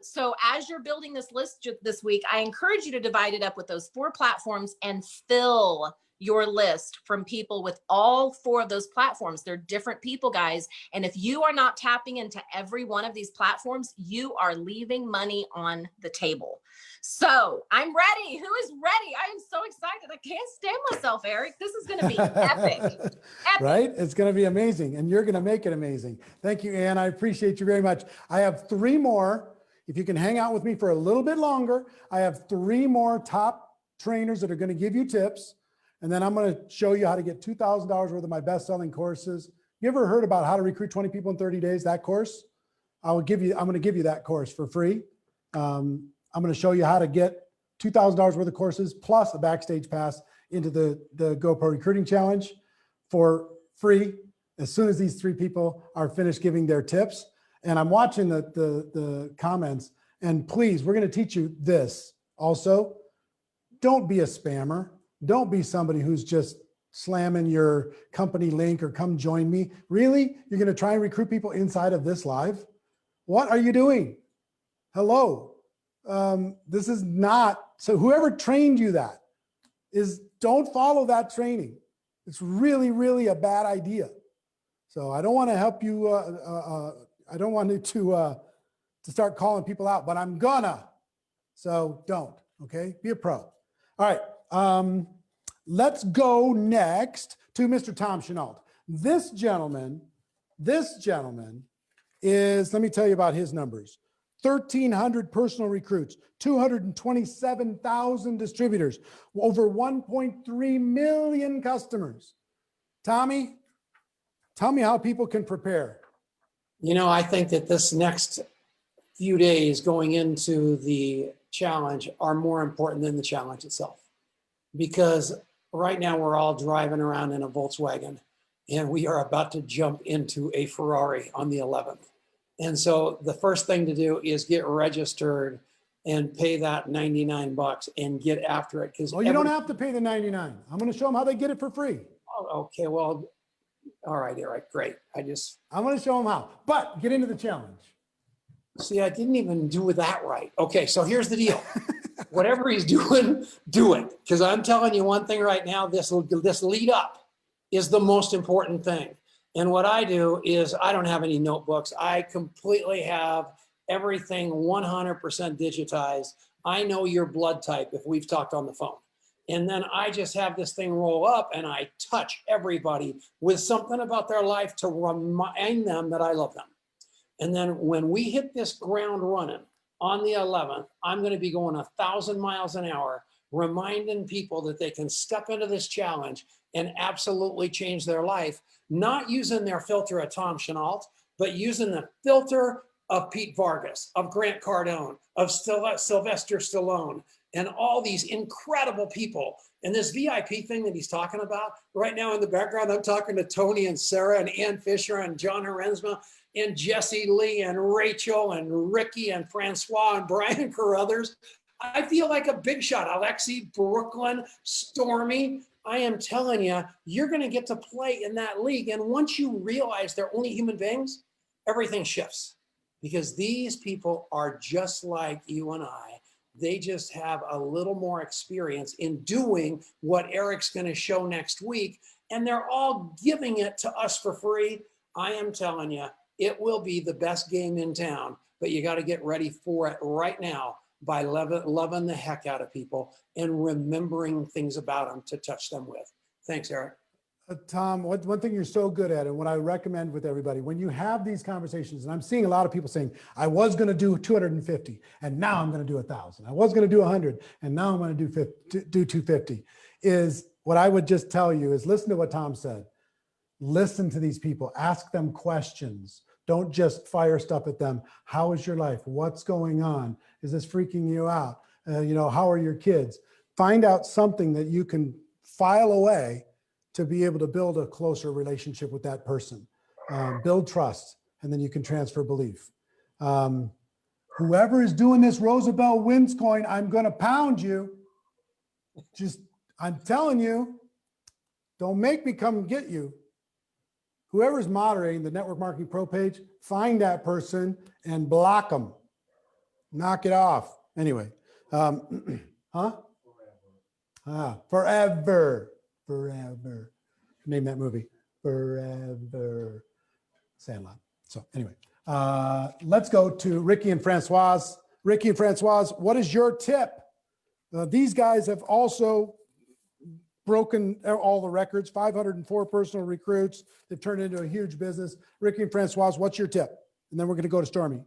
So as you're building this list this week, I encourage you to divide it up with those 4 platforms and fill your list from people with all 4 of those platforms. They're different people, guys. And if you are not tapping into every one of these platforms, you are leaving money on the table. So I'm ready. Who is ready? I am so excited. I can't stand myself, Eric. This is going to be epic. Epic. Right? It's going to be amazing, and you're going to make it amazing. Thank you, Ann. I appreciate you very much. I have 3 more. If you can hang out with me for a little bit longer, I have 3 more top trainers that are going to give you tips. And then I'm going to show you how to get $2,000 worth of my best-selling courses. You ever heard about how to recruit 20 people in 30 days? That course, I'm going to give you that course for free. I'm going to show you how to get $2,000 worth of courses plus a backstage pass into the GoPro Recruiting Challenge for free as soon as these 3 people are finished giving their tips. And I'm watching the comments, and please, we're going to teach you this also. Don't be a spammer. Don't be somebody who's just slamming your company link or come join me. Really? You're going to try and recruit people inside of this live? What are you doing? Hello. This is not, so whoever trained you that don't follow that training. It's really, really a bad idea. So I don't want to help you. I don't want to start calling people out, but I'm gonna. So don't, okay? Be a pro. All right, let's go next to Mr. Tom Chenault. This gentleman is, let me tell you about his numbers. 1,300 personal recruits, 227,000 distributors, over 1.3 million customers. Tommy, tell me how people can prepare. You know, I think that this next few days going into the challenge are more important than the challenge itself. Because right now we're all driving around in a Volkswagen, and we are about to jump into a Ferrari on the 11th. And so the first thing to do is get registered and pay that $99 and get after it. Because you don't have to pay the $99. I'm going to show them how they get it for free. Oh, okay, well, all right, Eric, great. I'm going to show them how, but get into the challenge. See, I didn't even do that right. Okay, so here's the deal. whatever he's doing, do it. Because I'm telling you one thing right now, this lead up is the most important thing. And what I do is I don't have any notebooks. I completely have everything 100% digitized. I know your blood type if we've talked on the phone. And then I just have this thing roll up and I touch everybody with something about their life to remind them that I love them. And then when we hit this ground running on the 11th, I'm going to be going 1,000 miles an hour, reminding people that they can step into this challenge and absolutely change their life, not using their filter of Tom Chenault, but using the filter of Pete Vargas, of Grant Cardone, of Sylvester Stallone, and all these incredible people. And this VIP thing that he's talking about right now in the background, I'm talking to Tony and Sarah and Ann Fisher and John Herenzma and Jesse Lee and Rachel and Ricky and Francois and Brian Carruthers. I feel like a big shot. Alexi, Brooklyn, Stormy. I am telling you, you're going to get to play in that league. And once you realize they're only human beings, everything shifts. Because these people are just like you and I. They just have a little more experience in doing what Eric's going to show next week. And they're all giving it to us for free. I am telling you, it will be the best game in town. But you got to get ready for it right now by loving the heck out of people and remembering things about them to touch them with. Thanks, Eric. Tom, one thing you're so good at, and what I recommend with everybody, when you have these conversations, and I'm seeing a lot of people saying, I was going to do 250, and now I'm going to do 1,000. I was going to do 100, and now I'm going to do 250, is what I would just tell you is listen to what Tom said. Listen to these people. Ask them questions. Don't just fire stuff at them. How is your life? What's going on? Is this freaking you out? How are your kids? Find out something that you can file away to be able to build a closer relationship with that person, build trust, and then you can transfer belief. Whoever is doing this Roosevelt wins coin, I'm going to pound you. I'm telling you, don't make me come get you. Whoever's moderating the Network Marketing Pro page, find that person and block them. Knock it off. Anyway, forever. Name that movie. Forever. Sandlot. So anyway, let's go to Ricky and Francoise. Ricky and Francoise, what is your tip? These guys have also broken all the records, 504 personal recruits. They've turned into a huge business. Ricky and Francoise, what's your tip? And then we're going to go to Stormy.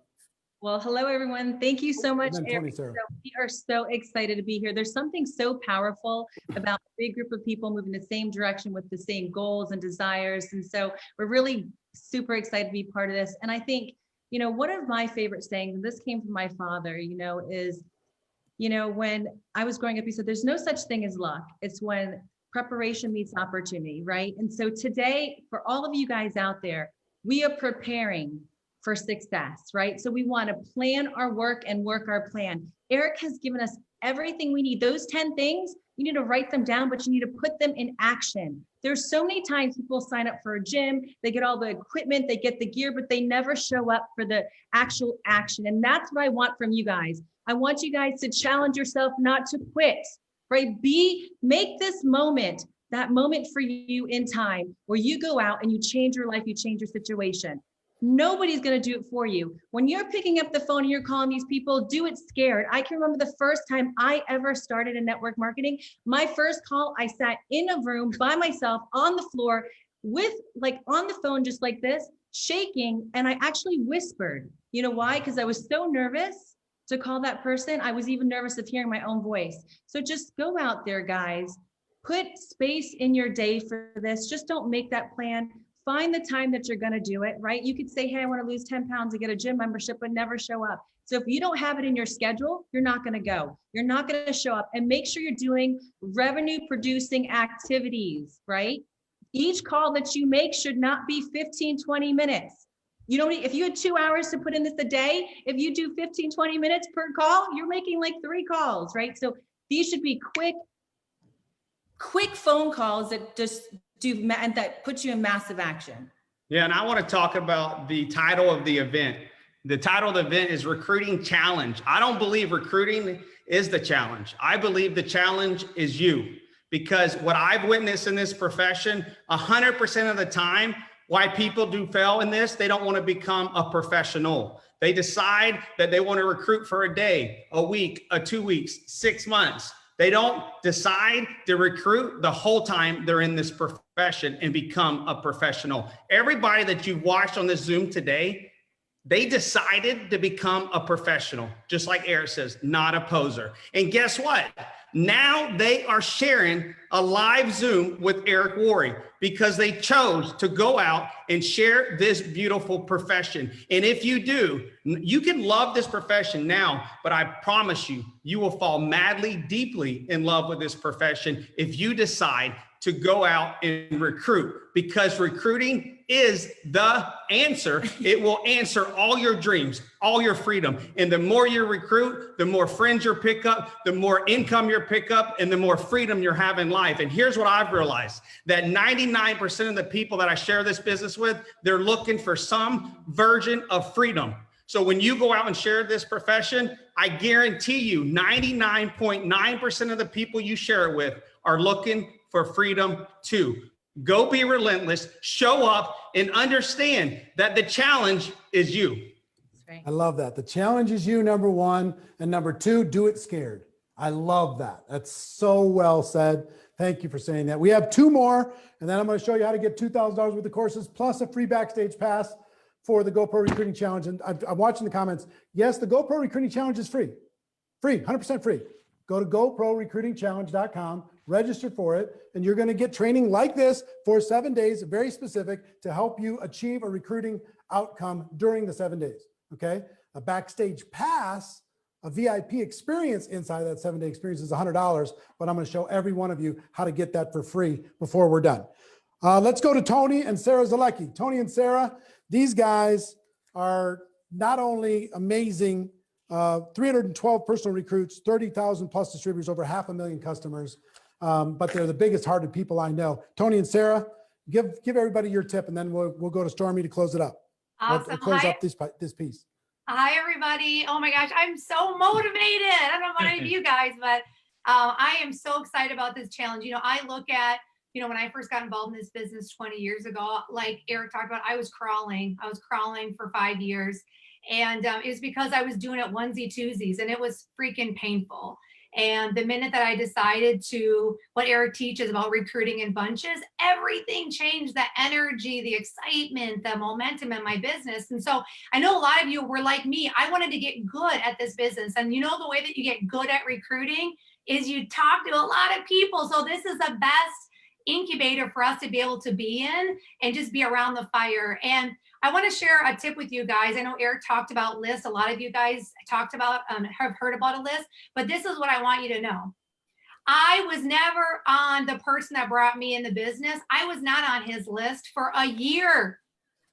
Well, hello, everyone. Thank you so much, Tony, Eric. Sarah. We are so excited to be here. There's something so powerful about a big group of people moving the same direction with the same goals and desires. And so we're really super excited to be part of this. And I think, one of my favorite sayings, and this came from my father, is, when I was growing up, he said, there's no such thing as luck. It's when preparation meets opportunity, right? And so today, for all of you guys out there, we are preparing for success, right? So we want to plan our work and work our plan. Eric has given us everything we need. Those 10 things, you need to write them down, but you need to put them in action. There's so many times people sign up for a gym, they get all the equipment, they get the gear, but they never show up for the actual action. And that's what I want from you guys. I want you guys to challenge yourself not to quit, right? Make this moment, that moment for you in time where you go out and you change your life, you change your situation. Nobody's going to do it for you. When you're picking up the phone and you're calling these people, do it scared. I can remember the first time I ever started in network marketing. My first call, I sat in a room by myself on the floor with on the phone, just like this, shaking. And I actually whispered. You know why? Because I was so nervous to call that person. I was even nervous of hearing my own voice. So just go out there, guys. Put space in your day for this. Just don't make that plan. Find the time that you're going to do it, right? You could say, hey, I want to lose 10 pounds to get a gym membership, but never show up. So if you don't have it in your schedule, you're not going to go. You're not going to show up. And make sure you're doing revenue producing activities, right? Each call that you make should not be 15, 20 minutes. You don't need, if you had 2 hours to put in this a day, if you do 15, 20 minutes per call, you're making like 3 calls, right? So these should be quick phone calls that just and that puts you in massive action. Yeah, and I want to talk about the title of the event. The title of the event is Recruiting Challenge. I don't believe recruiting is the challenge. I believe the challenge is you, because what I've witnessed in this profession, 100% of the time, why people do fail in this, they don't want to become a professional. They decide that they want to recruit for a day, a week, 2 weeks, 6 months. They don't decide to recruit the whole time they're in this profession and become a professional. Everybody that you've watched on this Zoom today, they decided to become a professional, just like Eric says, not a poser. And guess what? Now they are sharing a live Zoom with Eric Worre because they chose to go out and share this beautiful profession. And if you do, you can love this profession now, but I promise you, you will fall madly, deeply in love with this profession if you decide to go out and recruit, because recruiting is the answer. It will answer all your dreams, all your freedom. And the more you recruit, the more friends you pick up, the more income you pick up, and the more freedom you have in life. And here's what I've realized, that 99% of the people that I share this business with, they're looking for some version of freedom. So when you go out and share this profession, I guarantee you 99.9% of the people you share it with are looking for freedom too. Go be relentless, show up, and understand that the challenge is you. I love that. The challenge is you, number one. And number two, do it scared. I love that. That's so well said. Thank you for saying that. We have 2 more, and then I'm going to show you how to get $2,000 worth of courses, plus a free backstage pass for the GoPro Recruiting Challenge. And I'm watching the comments. Yes, the GoPro Recruiting Challenge is free. Free, 100% free. Go to GoProRecruitingChallenge.com, register for it, and you're going to get training like this for 7 days, very specific, to help you achieve a recruiting outcome during the 7 days. Okay? A backstage pass, a VIP experience inside of that 7-day experience is $100, but I'm going to show every one of you how to get that for free before we're done. Let's go to Tony and Sarah Zalecki. Tony and Sarah, these guys are not only amazing, 312 personal recruits, 30,000 plus distributors, over 500,000 customers, but they're the biggest hearted people I know. Tony and Sarah, give everybody your tip, and then we'll go to Stormy to close it up. Awesome. Close up this piece. Hi, everybody. Oh my gosh, I'm so motivated. I don't know about any of you guys, but I am so excited about this challenge. You know, I look at, you know, when I first got involved in this business 20 years ago, like Eric talked about, I was crawling for 5 years. And it was because I was doing it onesie twosies, and it was freaking painful. And the minute that I decided to, what Eric teaches about recruiting in bunches, everything changed. The energy, the excitement, the momentum in my business. And so I know a lot of you were like me. I wanted to get good at this business. And you know, the way that you get good at recruiting is you talk to a lot of people. So this is the best incubator for us to be able to be in and just be around the fire. And I want to share a tip with you guys. I know Eric talked about lists. A lot of you guys talked about, have heard about a list, but this is what I want you to know. I was never on the person that brought me in the business. I was not on his list for a year.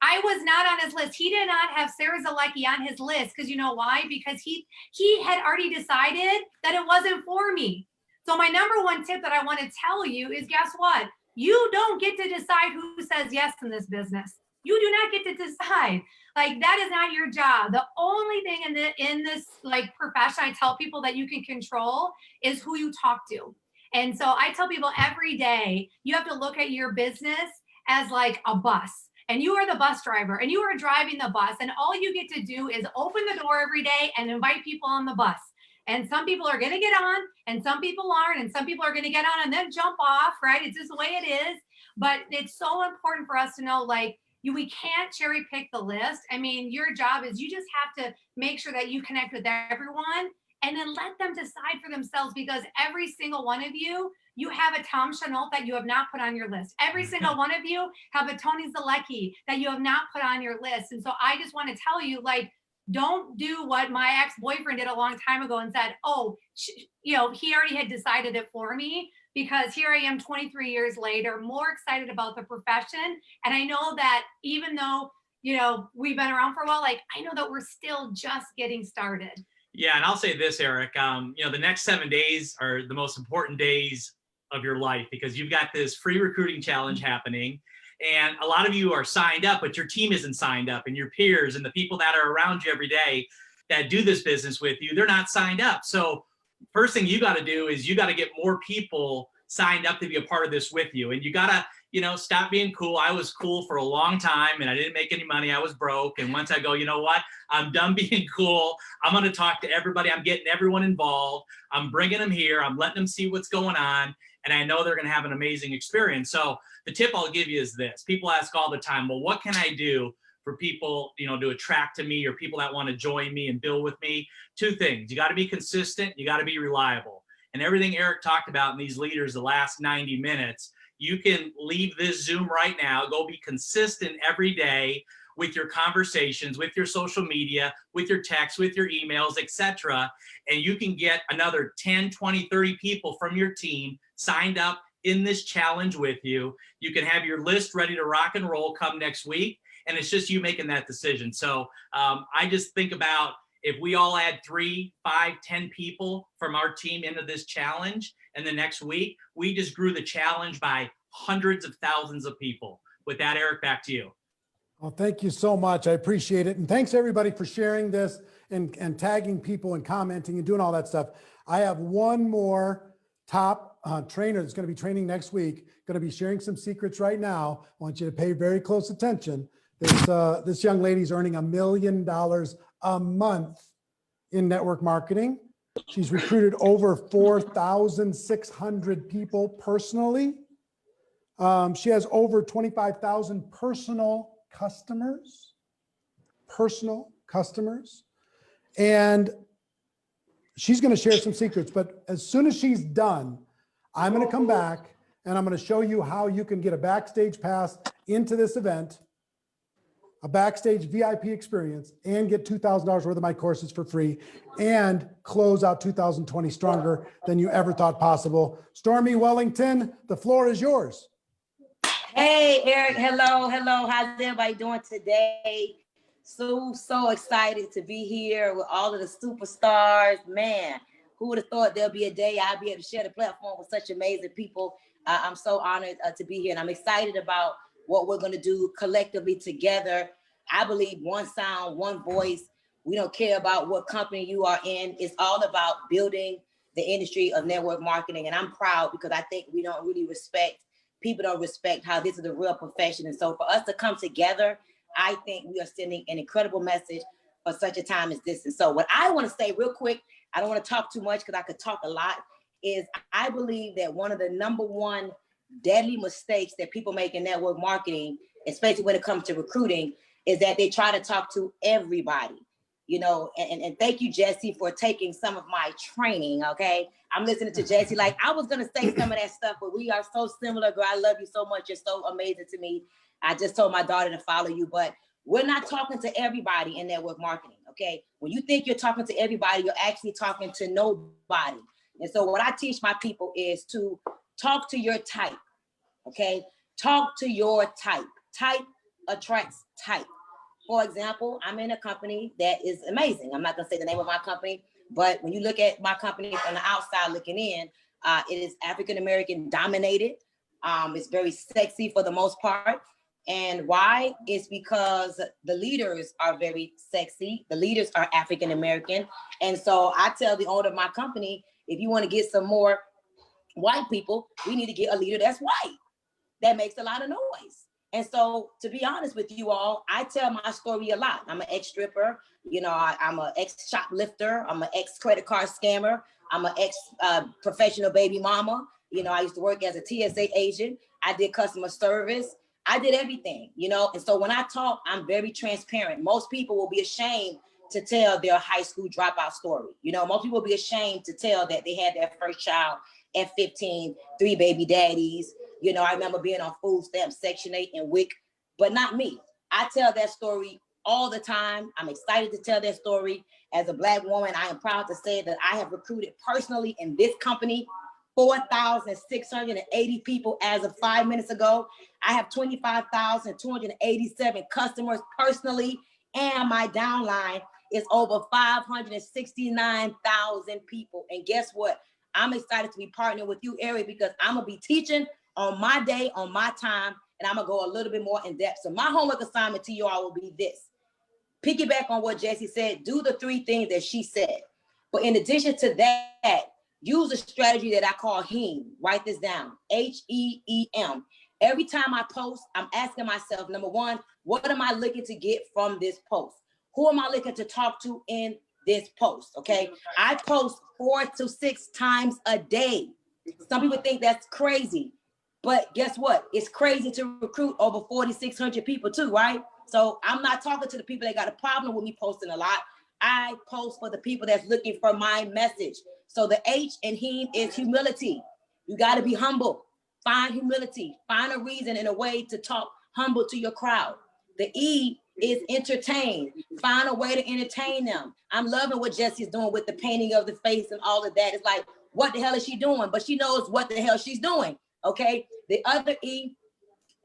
I was not on his list. He did not have Sarah Zalecki on his list, because you know why? Because he had already decided that it wasn't for me. So my number one tip that I want to tell you is, guess what? You don't get to decide who says yes in this business. You do not get to decide. Like, that is not your job. The only thing in this like profession I tell people that you can control is who you talk to. And so I tell people every day, you have to look at your business as like a bus. And you are the bus driver, and you are driving the bus. And all you get to do is open the door every day and invite people on the bus. And some people are going to get on, and some people aren't, and some people are going to get on and then jump off, right? It's just the way it is. But it's so important for us to know, like, we can't cherry pick the list. I mean, your job is, you just have to make sure that you connect with everyone and then let them decide for themselves, because every single one of you, you have a Tom Chenault that you have not put on your list. Every single one of you have a Tony Zalecki that you have not put on your list. And so I just want to tell you, like, don't do what my ex-boyfriend did a long time ago and said, oh, you know, he already had decided it for me. Because here I am 23 years later, more excited about the profession. And I know that even though, you know, we've been around for a while, like, I know that we're still just getting started. Yeah, and I'll say this, Eric, you know, the next 7 days are the most important days of your life, because you've got this free recruiting challenge happening. And a lot of you are signed up, but your team isn't signed up, and your peers and the people that are around you every day that do this business with you, they're not signed up. So first thing you got to do is you got to get more people signed up to be a part of this with you. And you got to, you know, stop being cool. I was cool for a long time and I didn't make any money. I was broke. And once I go, you know what, I'm done being cool. I'm going to talk to everybody. I'm getting everyone involved. I'm bringing them here. I'm letting them see what's going on. And I know they're going to have an amazing experience. So the tip I'll give you is this. People ask all the time, well, what can I do for people, you know, to attract to me or people that want to join me and build with me? Two things. You got to be consistent. You got to be reliable. And everything Eric talked about in these leaders the last 90 minutes, you can leave this Zoom right now, go be consistent every day with your conversations, with your social media, with your texts, with your emails, etc. And you can get another 10, 20, 30 people from your team signed up in this challenge with you. You can have your list ready to rock and roll come next week. And it's just you making that decision. So I just think about if we all add 3, 5, 10 people from our team into this challenge, and the next week, we just grew the challenge by hundreds of thousands of people. With that, Eric, back to you. Well, thank you so much. I appreciate it. And thanks everybody for sharing this and tagging people and commenting and doing all that stuff. I have one more top trainer that's going to be training next week, going to be sharing some secrets right now. I want you to pay very close attention. This young lady's earning $1 million a month in network marketing. She's recruited over 4,600 people personally. She has over 25,000 personal customers, and she's going to share some secrets. But as soon as she's done, I'm going to come back and I'm going to show you how you can get a backstage pass into this event, a backstage VIP experience, and get $2,000 worth of my courses for free and close out 2020 stronger than you ever thought possible. Stormy Wellington, the floor is yours. Hey, Eric. Hello. How's everybody doing today? So excited to be here with all of the superstars. Man, who would have thought there'll be a day I'll be able to share the platform with such amazing people. I'm so honored to be here, and I'm excited about what we're going to do collectively together. I believe one sound, one voice. We don't care about what company you are in. It's all about building the industry of network marketing. And I'm proud because I think we don't really people don't respect how this is a real profession. And so for us to come together, I think we are sending an incredible message for such a time as this. And so what I want to say real quick, I don't want to talk too much because I could talk a lot, is I believe that one of the number one deadly mistakes that people make in network marketing, especially when it comes to recruiting, is that they try to talk to everybody. You know, and thank you, Jesse, for taking some of my training, okay? I'm listening to Jesse, like I was gonna say some of that stuff, but we are so similar, girl. I love you so much. You're so amazing to me. I just told my daughter to follow you, but we're not talking to everybody in network marketing, okay? When you think you're talking to everybody, you're actually talking to nobody. And so what I teach my people is to talk to your type, okay? Talk to your type. Type attracts type. For example, I'm in a company that is amazing. I'm not gonna say the name of my company, but when you look at my company from the outside looking in, it is African-American dominated. It's very sexy for the most part. And why? It's because the leaders are very sexy. The leaders are African-American. And so I tell the owner of my company, if you wanna get some more white people, we need to get a leader that's white. That makes a lot of noise. And so, to be honest with you all, I tell my story a lot. I'm an ex-stripper, you know, I'm an ex-shoplifter, I'm an ex-credit card scammer, I'm an ex-professional baby mama. You know, I used to work as a TSA agent. I did customer service. I did everything, you know. And so when I talk, I'm very transparent. Most people will be ashamed to tell their high school dropout story. You know, most people will be ashamed to tell that they had their first child at 15, 3 baby daddies. You know, I remember being on food stamps, Section 8 and WIC, but not me. I tell that story all the time. I'm excited to tell that story. As a Black woman, I am proud to say that I have recruited personally in this company 4,680 people as of 5 minutes ago. I have 25,287 customers personally, and my downline is over 569,000 people. And guess what? I'm excited to be partnering with you, Eric, because I'm gonna be teaching on my day, on my time, and I'm gonna go a little bit more in depth. So my homework assignment to you all will be this. Piggyback on what Jessie said, do the 3 things that she said. But in addition to that, use a strategy that I call HEEM. Write this down, HEEM. Every time I post, I'm asking myself, number one, what am I looking to get from this post? Who am I looking to talk to in this post, okay? I post 4 to 6 times a day. Some people think that's crazy, but guess what? It's crazy to recruit over 4,600 people too, right? So I'm not talking to the people that got a problem with me posting a lot. I post for the people that's looking for my message. So the H in HEEM is humility. You got to be humble. Find humility. Find a reason and a way to talk humble to your crowd. The E is entertain. Find a way to entertain them. I'm loving what Jessie's doing with the painting of the face and all of that. It's like, what the hell is she doing? But she knows what the hell she's doing, okay? The other E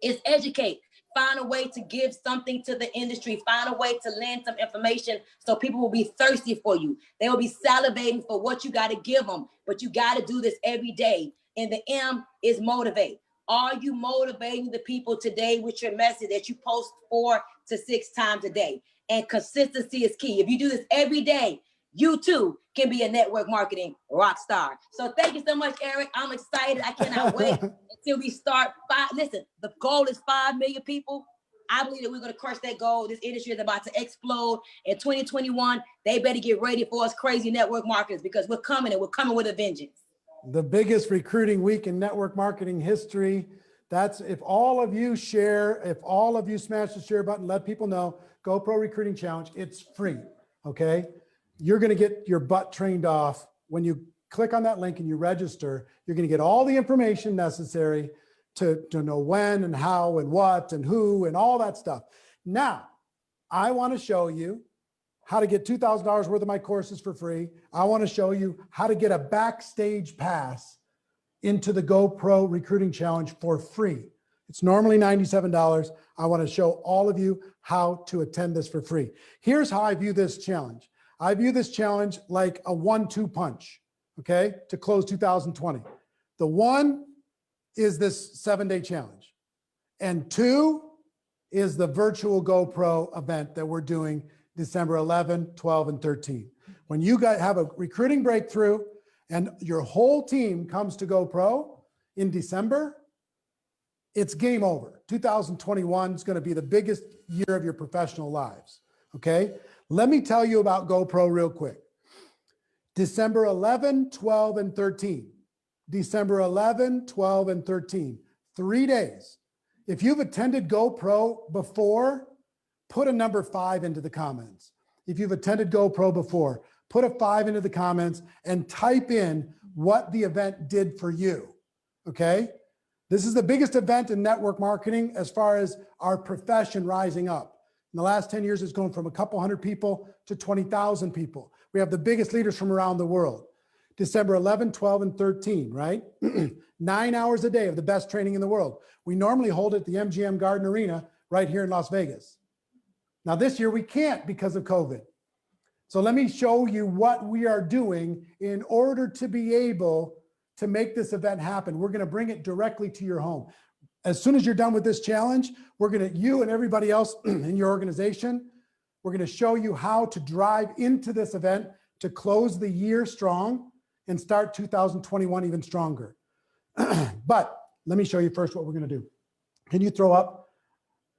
is educate. Find a way to give something to the industry. Find a way to lend some information so people will be thirsty for you. They will be salivating for what you got to give them, but you got to do this every day. And the M is motivate. Are you motivating the people today with your message that you post 4 to 6 times a day? And consistency is key. If you do this every day, you too can be a network marketing rock star. So thank you so much, Eric. I'm excited. I cannot wait until we start. Listen, the goal is 5 million people. I believe that we're going to crush that goal. This industry is about to explode in 2021. They better get ready for us crazy network marketers because we're coming and we're coming with a vengeance. The biggest recruiting week in network marketing history. That's if all of you share, if all of you smash the share button, let people know, GoPro Recruiting Challenge, it's free, okay? You're gonna get your butt trained off. When you click on that link and you register, you're gonna get all the information necessary to know when and how and what and who and all that stuff. Now, I wanna show you how to get $2,000 worth of my courses for free. I wanna show you how to get a backstage pass into the GoPro Recruiting Challenge for free. It's normally $97. I wanna show all of you how to attend this for free. Here's how I view this challenge. I view this challenge like a 1-2 punch, okay, to close 2020. The 1 is this 7-day challenge. And 2 is the virtual GoPro event that we're doing December 11, 12, and 13. When you guys have a recruiting breakthrough and your whole team comes to GoPro in December, it's game over. 2021 is going to be the biggest year of your professional lives, okay? Let me tell you about GoPro real quick. December 11, 12, and 13. December 11, 12, and 13. 3 days. If you've attended GoPro before, put a number 5 into the comments. If you've attended GoPro before, put a 5 into the comments and type in what the event did for you, okay? This is the biggest event in network marketing as far as our profession rising up. In the last 10 years, it's gone from a couple hundred people to 20,000 people. We have the biggest leaders from around the world. December 11, 12, and 13, right? 9 hours a day of the best training in the world. We normally hold it at the MGM Garden Arena right here in Las Vegas. Now this year we can't because of COVID. So let me show you what we are doing in order to be able to make this event happen. We're gonna bring it directly to your home. As soon as you're done with this challenge, we're gonna, you and everybody else in your organization, we're gonna show you how to drive into this event to close the year strong and start 2021 even stronger. But let me show you first what we're gonna do. Can you throw up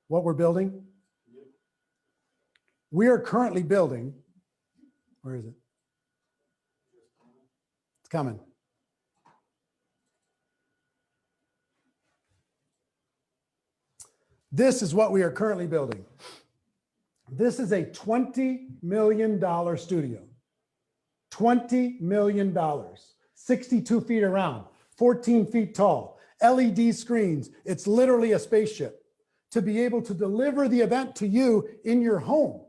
what we're building? We are currently building, where is it? It's coming. This is what we are currently building. This is a $20 million studio. $20 million, 62 feet around, 14 feet tall, LED screens. It's literally a spaceship to be able to deliver the event to you in your home,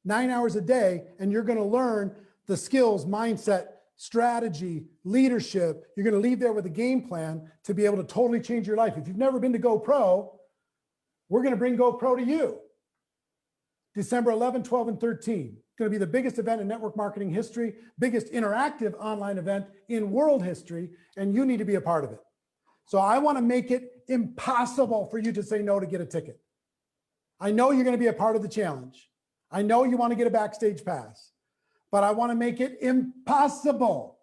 9 hours a day. And you're going to learn the skills, mindset, strategy, leadership. You're going to leave there with a game plan to be able to totally change your life. If you've never been to GoPro, we're going to bring GoPro to you. December 11, 12, and 13. It's going to be the biggest event in network marketing history, biggest interactive online event in world history, and you need to be a part of it. So I want to make it impossible for you to say no to get a ticket. I know you're going to be a part of the challenge. I know you want to get a backstage pass, but I want to make it impossible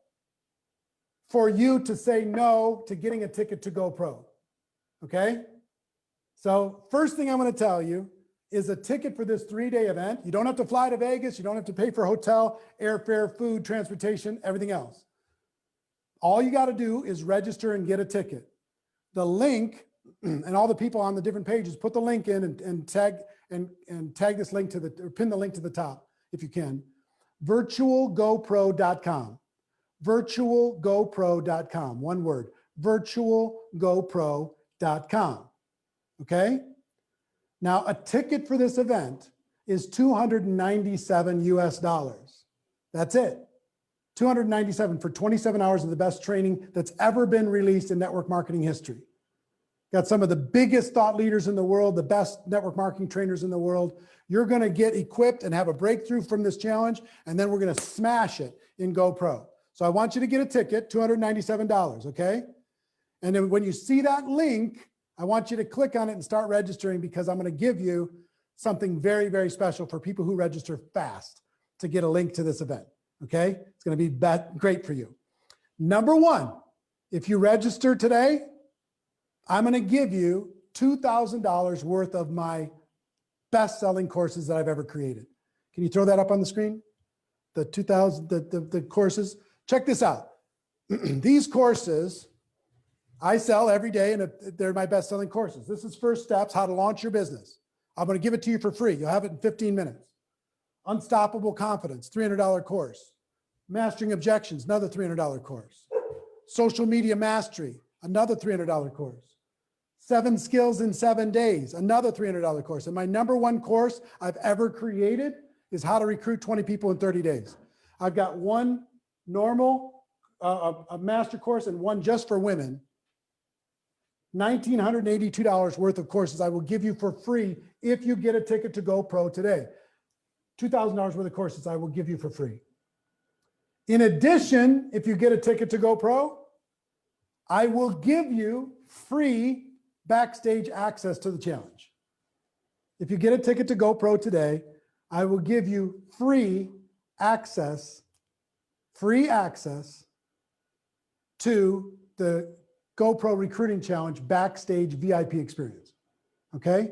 for you to say no to getting a ticket to GoPro. Okay? So first thing I'm going to tell you is a ticket for this 3-day event. You don't have to fly to Vegas. You don't have to pay for hotel, airfare, food, transportation, everything else. All you got to do is register and get a ticket. The link and all the people on the different pages, put the link in and tag this link to or pin the link to the top if you can. virtualgopro.com. virtualgopro.com. One word. virtualgopro.com. Okay? Now, a ticket for this event is $297 US. That's it. 297 for 27 hours of the best training that's ever been released in network marketing history. Got some of the biggest thought leaders in the world, the best network marketing trainers in the world. You're going to get equipped and have a breakthrough from this challenge, and then we're going to smash it in GoPro. So I want you to get a ticket, $297, okay? And then when you see that link, I want you to click on it and start registering, because I'm going to give you something very, very special for people who register fast to get a link to this event, okay? It's going to be great for you. Number one, if you register today, I'm going to give you $2,000 worth of my best-selling courses that I've ever created. Can you throw that up on the screen? The 2,000, the courses. Check this out. These courses I sell every day, and they're my best-selling courses. This is First Steps, How to Launch Your Business. I'm going to give it to you for free. You'll have it in 15 minutes. Unstoppable Confidence, $300 course. Mastering Objections, another $300 course. Social Media Mastery, another $300 course. 7 Skills in 7 Days, another $300 course. And my number one course I've ever created is How to Recruit 20 People in 30 Days. I've got one normal, a master course, and one just for women. $1,982 worth of courses I will give you for free if you get a ticket to GoPro today. $2,000 worth of courses I will give you for free. In addition, if you get a ticket to GoPro, I will give you free backstage access to the challenge. If you get a ticket to GoPro today, I will give you free access to the GoPro Recruiting Challenge backstage VIP experience. Okay?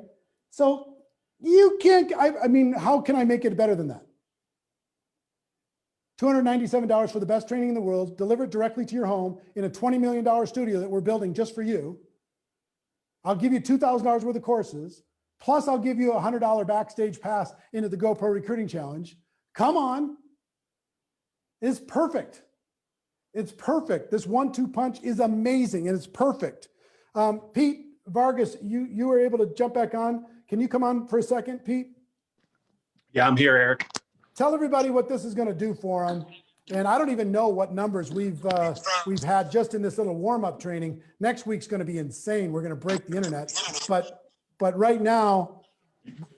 So you can't, I mean, how can I make it better than that? $297 for the best training in the world, delivered directly to your home in a $20 million studio that we're building just for you. I'll give you $2,000 worth of courses, plus I'll give you a $100 backstage pass into the GoPro Recruiting Challenge. Come on. It's perfect. It's perfect. This 1-2 punch is amazing, and it's perfect. Pete Vargas, you were able to jump back on. Can you come on for a second, Pete? Yeah, I'm here, Eric. Tell everybody what this is going to do for them. And I don't even know what numbers we've had just in this little warm-up training. Next week's going to be insane. We're going to break the internet. But right now,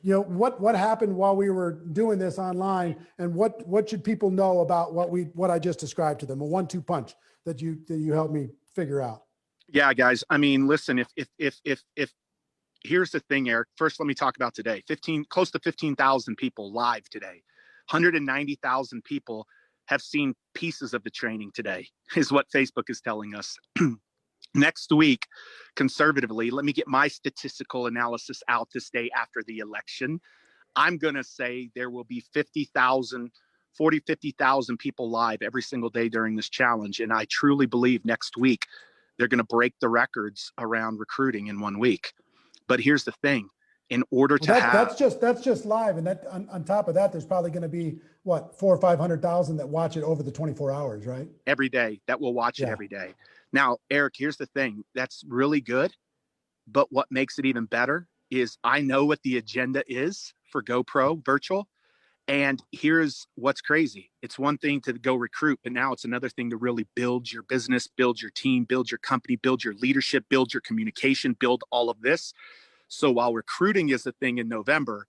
you know, what happened while we were doing this online, and what should people know about what I just described to them? A 1-2 punch that you helped me figure out. Yeah, guys. I mean, listen, if here's the thing, Eric. First, let me talk about today. Close to 15,000 people live today. 190,000 people have seen pieces of the training today, is what Facebook is telling us. Next week, conservatively, let me get my statistical analysis out this day after the election. I'm going to say there will be 50,000 people live every single day during this challenge. And I truly believe next week, they're going to break the records around recruiting in 1 week. But here's the thing. In order to that's just live, and that on top of that, there's probably going to be what, 400,000 or 500,000 that watch it over the 24 hours, right? Every day, that will watch it every day. Now, Eric, here's the thing. That's really good, but what makes it even better is I know what the agenda is for GoPro Virtual, and here's what's crazy. It's one thing to go recruit, but now it's another thing to really build your business, build your team, build your company, build your leadership, build your communication, build all of this. So while recruiting is the thing in November,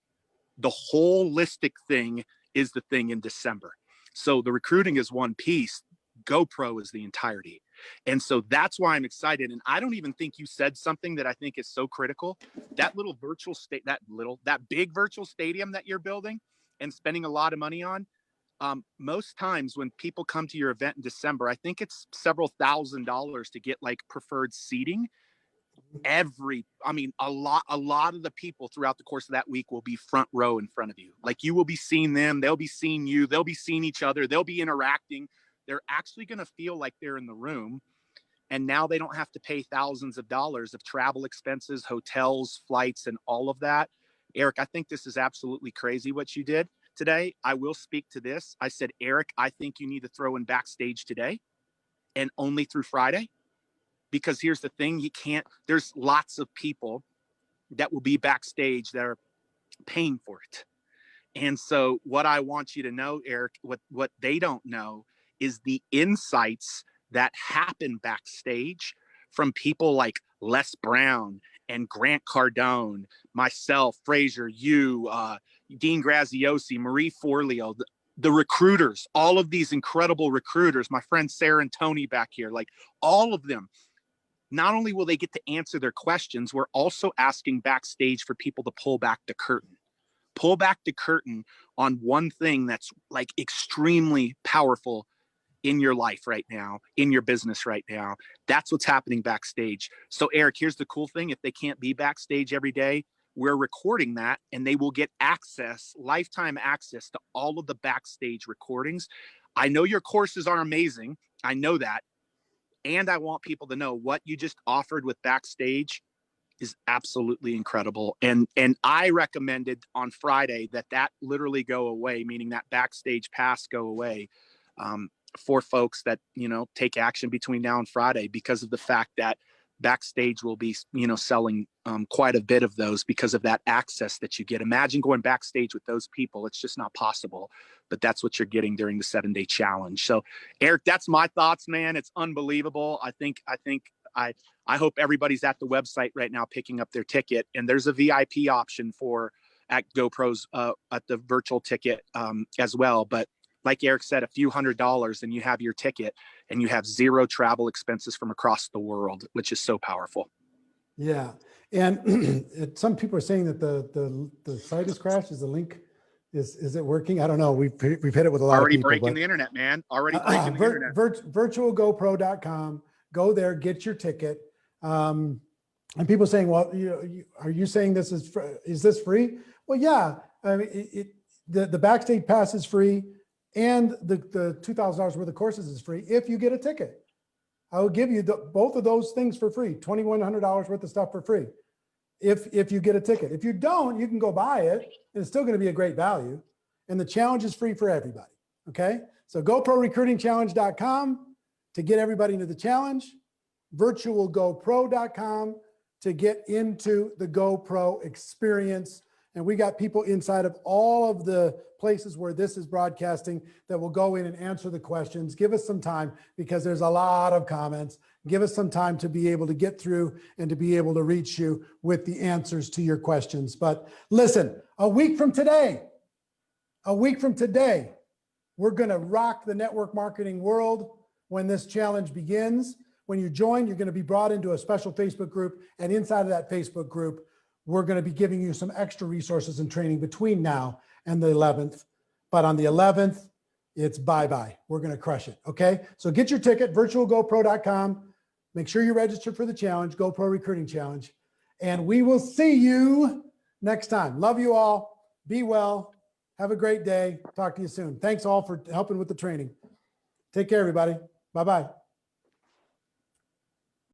the holistic thing is the thing in December. So the recruiting is one piece. GoPro is the entirety. And so that's why I'm excited. And I don't even think you said something that I think is so critical. That little virtual state, that big virtual stadium that you're building and spending a lot of money on. Most times when people come to your event in December, I think it's several $1,000s to get like preferred seating. A lot of the people throughout the course of that week will be front row in front of you. Like you will be seeing them, they'll be seeing you, they'll be seeing each other, they'll be interacting. They're actually going to feel like they're in the room. And now they don't have to pay thousands of dollars of travel expenses, hotels, flights, and all of that. Eric, I think this is absolutely crazy what you did today. I will speak to this. I said, Eric, I think you need to throw in backstage today and only through Friday. Because here's the thing, there's lots of people that will be backstage that are paying for it. And so what I want you to know, Eric, what they don't know is the insights that happen backstage from people like Les Brown and Grant Cardone, myself, Fraser, you, Dean Graziosi, Marie Forleo, the recruiters, all of these incredible recruiters, my friend Sarah and Tony back here, like all of them. Not only will they get to answer their questions, we're also asking backstage for people to pull back the curtain on one thing that's like extremely powerful in your life right now, in your business right now. That's what's happening backstage. So Eric, here's the cool thing. If they can't be backstage every day, we're recording that and they will get lifetime access to all of the backstage recordings. I know your courses are amazing. I know that. And I want people to know what you just offered with backstage is absolutely incredible. And I recommended on Friday that literally go away, meaning that backstage pass go away for folks that, take action between now and Friday, because of the fact that backstage will be, selling quite a bit of those because of that access that you get. Imagine going backstage with those people. It's just not possible, but that's what you're getting during the 7-day challenge. So Eric, that's my thoughts, man. It's unbelievable. I hope everybody's at the website right now picking up their ticket, and there's a VIP option at GoPro's at the virtual ticket as well. But like Eric said, a few $100s and you have your ticket and you have zero travel expenses from across the world, which is so powerful. Yeah. And some people are saying that the site has crashed. Is the link, is it working? I don't know. We've hit it with a lot Already of people. breaking the internet, man. Already breaking the internet. Virtualgopro.com. Go there, get your ticket. And people saying, well, are you saying is this free? Well, yeah. I mean, the backstage pass is free. And the $2,000 worth of courses is free if you get a ticket. I will give you both of those things for free, $2,100 worth of stuff for free, if you get a ticket. If you don't, you can go buy it, and it's still going to be a great value. And the challenge is free for everybody. Okay, so GoProRecruitingChallenge.com to get everybody into the challenge, virtualgopro.com to get into the GoPro experience. And we got people inside of all of the places where this is broadcasting that will go in and answer the questions. Give us some time because there's a lot of comments. Give us some time to be able to get through and to be able to reach you with the answers to your questions. But listen, a week from today, we're going to rock the network marketing world when this challenge begins. When you join, you're going to be brought into a special Facebook group. And inside of that Facebook group, we're going to be giving you some extra resources and training between now and the 11th. But on the 11th, it's bye-bye. We're going to crush it. Okay. So get your ticket, virtualgopro.com. Make sure you register for the challenge, GoPro Recruiting Challenge. And we will see you next time. Love you all. Be well. Have a great day. Talk to you soon. Thanks all for helping with the training. Take care, everybody. Bye-bye.